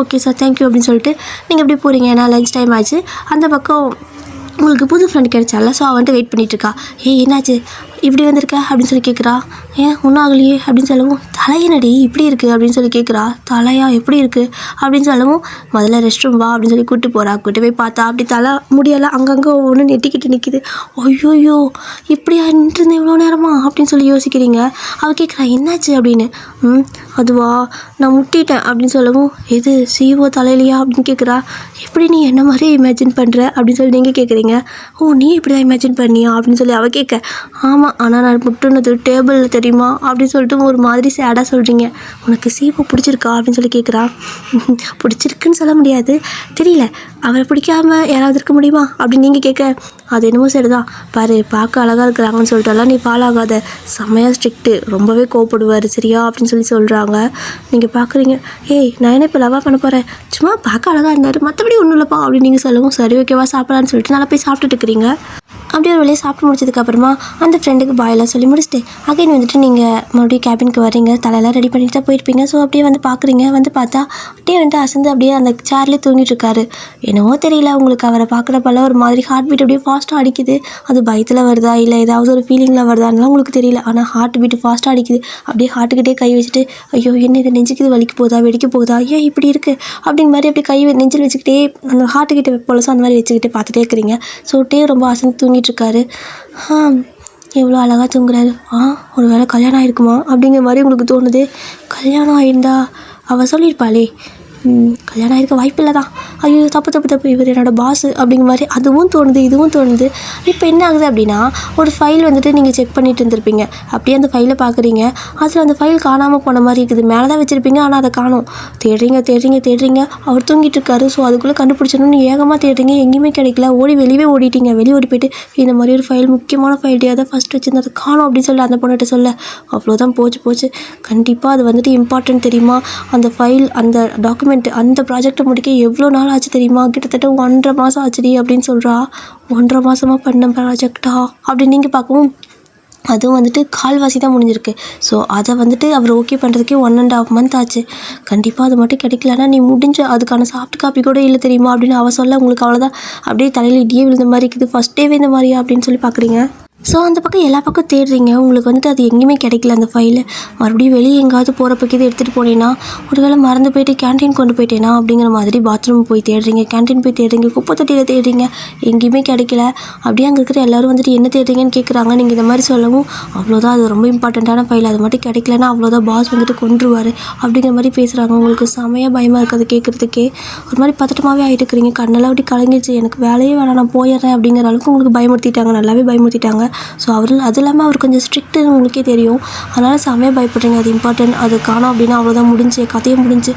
ஓகே சார் தேங்க்யூ அப்படின்னு சொல்லிட்டு நீங்கள் எப்படி போகிறீங்க. ஏன்னா லஞ்ச் டைம் ஆச்சு. அந்த பக்கம் உங்களுக்கு புது ஃப்ரெண்ட் கிடைச்சால. ஸோ அவன்ட்டு வெயிட் பண்ணிகிட்ருக்கா. என்னாச்சு இப்படி வந்திருக்க அப்படின்னு சொல்லி கேட்குறா. ஏன் ஒன்றும் ஆகலையே அப்படின்னு சொல்லவும், தலையனடி இப்படி இருக்குது அப்படின்னு சொல்லி கேட்குறா. தலையா எப்படி இருக்குது அப்படின்னு சொல்லவும், முதல்ல ரெஸ்ட் ரூம் வா அப்படின்னு சொல்லி கூப்பிட்டு போகிறா. கூப்பிட்டு போய் பார்த்தா அப்படி தலை முடியெல்லாம் அங்கங்கே ஒவ்வொன்று நெட்டிக்கிட்டு நிற்கிது. ஐயோயோ இப்படியா நின்றுருந்தேன் இவ்வளோ நேரமா அப்படின்னு சொல்லி யோசிக்கிறீங்க. அவள் கேட்குறா என்னாச்சு அப்படின்னு. அதுவா நான் முட்டிட்டேன் அப்படின்னு சொல்லவும், எது சிஓ தலையிலையா அப்படின்னு கேட்குறா. எப்படி நீ என்ன மாதிரியே இமேஜின் பண்ணுற அப்படின்னு சொல்லி நீங்கள் கேட்குறீங்க. நீ இப்படி தான் இமேஜின் பண்ணியா அப்படின்னு சொல்லி அவள் கேட்க, ஆமாம் ஆனால் நான் முட்டுனது டேபிளில் தெரியுமா அப்படின்னு சொல்லிட்டு ஒரு மாதிரி சேடாக சொல்கிறீங்க. உனக்கு சிஓ பிடிச்சிருக்கா அப்படின்னு சொல்லி கேட்குறா. பிடிச்சிருக்குன்னு சொல்ல முடியாது, தெரியல, அவரை பிடிக்காம யாராவது இருக்க முடியுமா அப்படின்னு நீங்கள் கேட்க, அது என்னமோ சரி தான் பாரு, பார்க்க அழகாக இருக்கிறாங்கன்னு சொல்லிட்டாலாம் நீ ஃபாலோ ஆகாத, செம்மையாக ஸ்ட்ரிக்ட்டு, ரொம்பவே கோவப்படுவார் சரியா அப்படின்னு சொல்லி சொல்கிறாங்க. நீங்கள் பார்க்குறீங்க, நான் என்ன இப்போ லவா பண்ண போகிறேன், சும்மா பார்க்க அழகாக இருந்தார், மற்றபடி ஒன்றும் இல்லைப்பா அப்படின்னு நீங்கள் சொல்லவும், சரி ஓகேவா சாப்பிட்லான்னு சொல்லிட்டு நல்லா போய் சாப்பிட்டுட்டு இருக்கிறீங்க. அப்படியே ஒரு வேலையை சாப்பிட்டு முடிச்சதுக்கப்புறமா அந்த ஃப்ரெண்டுக்கு பாயெல்லாம் சொல்லி முடிச்சுட்டு அகைன் வந்துட்டு நீங்கள் மறுபடியும் கேபினுக்கு வரீங்க. தலையெல்லாம் ரெடி பண்ணிட்டு தான் போயிருப்பீங்க. ஸோ அப்படியே வந்து பார்க்குறீங்க. வந்து பார்த்தா அப்படியே வந்துட்டு அசந்து அப்படியே அந்த சேர்லேயே தூங்கிட்டு இருக்காரு. என்னவோ தெரியல, உங்களுக்கு அவரை பார்க்குறப்பெல்லாம் ஒரு மாதிரி ஹார்ட் பீட் அப்படியே ஃபாஸ்ட்டாக அடிக்குது. அது பயத்தில் வருதா இல்லை ஏதாவது ஒரு ஃபீலிங்கில் வருதான்லாம் உங்களுக்கு தெரியல. ஆனால் ஹார்ட் பீட்டு ஃபாஸ்ட்டாக அடிக்குது. அப்படியே ஹார்ட்டுக்கிட்டே கை வச்சுட்டு, ஐயோ என்ன இது நெஞ்சுக்கு வலிக்கு போதா வெடிக்க போகுதா, ஏன் இப்படி இருக்குது அப்படிங்கிற மாதிரி அப்படியே கை நெஞ்சில் வச்சுக்கிட்டே அந்த ஹார்ட்டுக்கிட்ட போலஸும் அந்த மாதிரி வச்சுக்கிட்டு பார்த்துட்டே இருக்கிறீங்க. ஸோ அப்படியே ரொம்ப அசந்து தூங்கிட்டுருக்காரு. எவ்வளோ அழகாக தூங்குறாரு. ஒரு வேளை கல்யாணம் ஆகிருக்குமா அப்படிங்கிற மாதிரி உங்களுக்கு தோணுது. கல்யாணம் ஆகிருந்தா அவள் சொல்லியிருப்பாளே, கல்யாணம் ஆகிருக்க வாய்ப்பில்லை தான். ஐயோ தப்பு இவர் என்னோடய பாஸு அப்படிங்கிற மாதிரி அதுவும் தோணுது, இதுவும் தோணுது. இப்போ என்ன ஆகுது அப்படின்னா, ஒரு ஃபைல் வந்துட்டு நீங்கள் செக் பண்ணிட்டு இருந்திருப்பீங்க. அப்படியே அந்த ஃபைலை பார்க்குறீங்க. அதில் அந்த ஃபைல் காணாமல் போன மாதிரி இருக்குது. மேலே தான் வச்சுருப்பீங்க, ஆனால் அதை காணோம். தேடுறீங்க. அவர் தூங்கிட்டு இருக்காரு. ஸோ அதுக்குள்ளே கண்டுபிடிச்சணும்னு ஏகமாக தேடுறீங்க, எங்கேயுமே கிடைக்கல. வெளியே ஓடிட்டீங்க. வெளியே ஓடி போயிட்டு இந்த மாதிரி ஒரு ஃபைல், முக்கியமான ஃபைல் அதை ஃபஸ்ட் வச்சுருந்து அதை காணோம் அப்படின்னு சொல்லி அந்த பொண்ணுகிட்ட சொல்ல, அவ்வளோதான் போச்சு. கண்டிப்பாக அது வந்துட்டு இம்பார்ட்டன்ட் தெரியுமா. அந்த ஃபைல், அந்த டாக்குமெண்ட், அந்த ப்ராஜெக்டை முடிக்க எவ்வளோ நாள் ஆச்சு தெரியுமா, கிட்டத்தட்ட 1.5 மாதம் ஆச்சுடி அப்படின்னு சொல்கிறா. 1.5 மாதமாக பண்ண ப்ராஜெக்டா அப்படின்னு நீங்கள் பார்க்கவும், அதுவும் வந்துட்டு கால்வாசி தான் முடிஞ்சிருக்கு. ஸோ அதை வந்துட்டு அவர் ஓகே பண்ணுறதுக்கே 1.5 மந்த் ஆச்சு. கண்டிப்பாக அது மட்டும் கிடைக்கலன்னா நீ அதுக்கான சாஃப்ட் காப்பி கூட இல்லை தெரியுமா அப்படின்னு அவள் சொல்ல, உங்களுக்கு அவ்வளோதான் அப்படியே தலையில் இடியே விழுந்த மாதிரி இருக்குது. ஃபஸ்ட் டேவே இந்த மாதிரியா அப்படின்னு சொல்லி பார்க்குறீங்க. ஸோ அந்த பக்கம் எல்லா பக்கம் தேடுறீங்க. உங்களுக்கு வந்துட்டு அது எங்கேயுமே கிடைக்கல அந்த ஃபைலு. மறுபடியும் வெளியே எங்கேயாவது போகிறப்பக்கு இது எடுத்துகிட்டு போனேன்னா, ஒருவேளை மறந்து போயிட்டு கேன்டீன் கொண்டு போயிட்டேனா அப்படிங்கிற மாதிரி பாத்ரூம் போய் தேடுறீங்க, கேன்டீன் போய் தேடுறீங்க, குப்பை தொட்டியில் தேடுறீங்க, எங்கேயுமே கிடைக்கல. அப்படியே அங்கே இருக்கிற எல்லோரும் வந்துட்டு என்ன தேடுறீங்கன்னு கேட்குறாங்க. நீங்கள் இந்த மாதிரி சொல்லவும், அவ்வளோதான் அது ரொம்ப இம்பார்ட்டண்ட்டான ஃபைல், அது மட்டும் கிடைக்கலன்னா அவ்வளோதான் பாஸ் வந்துட்டு கொன்றுவார் அப்படிங்கிற மாதிரி பேசுகிறாங்க. உங்களுக்கு செமையாக பயமாக இருக்குது கேட்குறதுக்கே. ஒரு மாதிரி பதட்டமாகவே ஆகிட்டு இருக்கிறீங்க. கண்ணெல்லாம் அப்படி கலங்கிடுச்சு. எனக்கு வேலையே வேணாம், நான் போயிடுறேன் அப்படிங்கிற அளவுக்கு உங்களுக்கு பயமுறுத்திட்டாங்க, நல்லாவே பயமுறுத்திட்டாங்க. ஸோ அது இல்லாமல் அவர் கொஞ்சம் ஸ்ட்ரிக்ட்டுன்னு உங்களுக்கே தெரியும். அதனால் செமையாக பயப்படுறீங்க. அது இம்பார்ட்டன்ட், அது காணோம் அப்படின்னா அவ்வளோதான், முடிஞ்சு கதையும் முடிஞ்சு.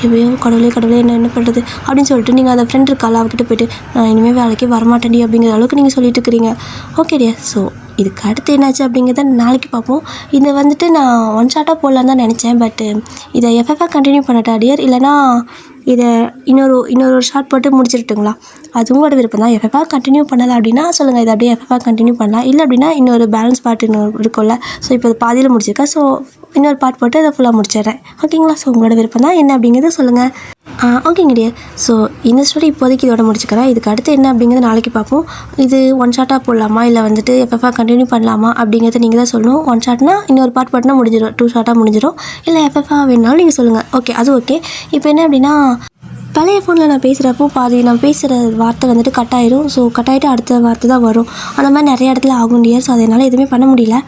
ஐயோ கடவுளே என்ன பண்ணுறது அப்படின்னு சொல்லிட்டு நீங்கள் அந்த ஃப்ரெண்ட் இருக்கால அவகிட்ட போய்ட்டு, நான் இனிமேல் வேலைக்கே வரமாட்டேன்டி அப்படிங்கிற அளவுக்கு நீங்கள் சொல்லிட்டு இருக்கிறீங்க. Okay dear. ஸோ இதுக்கு அடுத்து என்னாச்சு அப்படிங்கிறத நாளைக்கு பார்ப்போம். இதை வந்துட்டு நான் ஒன் ஷாட்டாக போடலான்னு தான் நினச்சேன். பட்டு இதை எஃப்எஃபாக கண்டினியூ பண்ணட்டா டியர், இல்லைனா இதை இன்னொரு ஷார்ட் போட்டு முடிச்சிருட்டுங்களா? அது உங்களோட விருப்பம் தான். எஃப்எஃபாக கண்டினியூ பண்ணலை அப்படின்னா சொல்லுங்கள், இதை அப்படியே எஃப்எஃபாக கண்டினியூ பண்ணலாம். இல்லை அப்படின்னா இன்னொரு பேலன்ஸ் பார்ட் இன்னொரு இருக்கும்ல. ஸோ இப்போ பாதியில் முடிச்சிருக்கேன். ஸோ இன்னொரு பார்ட் போட்டு அதை ஃபுல்லாக முடிச்சிடுறேன். ஓகேங்களா? ஸோ உங்களோட விருப்பம் தான், என்ன அப்படிங்கிறத சொல்லுங்கள். ஓகேங்க டியர். ஸோ இந்த ஸ்டோரி இப்போதைக்கு இதோட முடிச்சுக்கிறேன். இதுக்கு அடுத்து என்ன அப்படிங்கிறத நாளைக்கு பார்ப்போம். இது ஒன் ஷாட்டாக போடலாமா இல்லை வந்துட்டு எஃப்எஃபாக கண்டினியூ பண்ணலாமா அப்படிங்கிறத நீங்கள் தான் சொல்லணும். ஒன் ஷாட்னா இன்னொரு பார்ட் போட்டுனா முடிஞ்சிடும், 2 ஷாட்டாக முடிஞ்சிடும். இல்லை எஃப்எஃபாக வேணுனாலும் நீங்கள் சொல்லுங்கள். ஓகே, அது ஓகே. இப்போ என்ன அப்படின்னா, பழைய ஃபோனில் நான் பேசுகிறப்போ பாதி நான் பேசுகிற வார்த்தை வந்துட்டு கட் ஆயிடும். ஸோ கட் ஆகிட்டு அடுத்த வார்த்தை தான் வரும். அந்த மாதிரி நிறைய இடத்துல ஆகும் டியர். ஸோ அதனால் எதுவுமே பண்ண முடியல.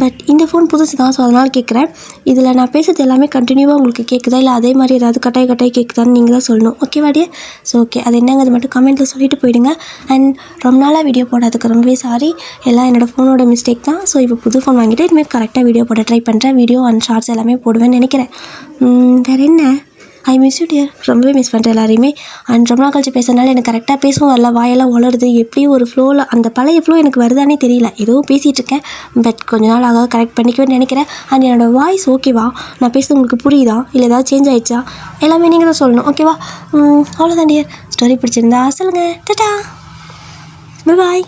பட் இந்த ஃபோன் புதுசு தான், ஸோ அதனால் கேட்குறேன். இதில் நான் பேசுகிறது எல்லாமே கண்டினியூவாக உங்களுக்கு கேட்குதா இல்லை அதே மாதிரி ஏதாவது கட்டாய் கேட்குதான்னு நீங்கள் தான் சொல்லணும். ஓகேவா டியர்? ஸோ ஓகே, அது என்னங்கிறது மட்டும் கமெண்ட்டில் சொல்லிட்டு போயிடுங்க. அண்ட் ரொம்ப நாளாக வீடியோ போடாதுக்கு ரொம்பவே சாரி. எல்லாம் என்னோடய ஃபோனோட மிஸ்டேக் தான். ஸோ இப்போ புது ஃபோன் வாங்கிட்டு இனிமேல் கரெக்டாக வீடியோ போட ட்ரை பண்ணுறேன். வீடியோ அண்ட் ஷார்ட்ஸ் எல்லாமே போடுவேன்னு நினைக்கிறேன். வேறு என்ன, ஐ மிஸ் யூ டியர். ரொம்பவே மிஸ் பண்ணுறேன் எல்லாரையுமே. அண்ட் ரொம்ப நாள் கழிச்சு பேசுறதுனால எனக்கு கரெக்டாக பேசவும் வரல, வாயெல்லாம் உளருது. எப்படி ஒரு ஃப்ளோவில் அந்த பழைய ஃப்ளோ எனக்கு வருதானே தெரியல. ஏதோ பேசிகிட்டு இருக்கேன். பட் கொஞ்ச நாள் ஆக கரெக்ட் பண்ணிக்குவேன்னு நினைக்கிறேன். அண்ட் என்னோடய வாய்ஸ் ஓகேவா, நான் பேசுறது உங்களுக்கு புரியுதா இல்லை ஏதாவது சேஞ்ச் ஆகிடுச்சா, எல்லாமே நீங்கள் தான் சொல்லணும். ஓகேவா? அவ்வளோதான் டியர். ஸ்டோரி பிடிச்சிருந்தா சொல்லுங்கள். டாடா, பாய்.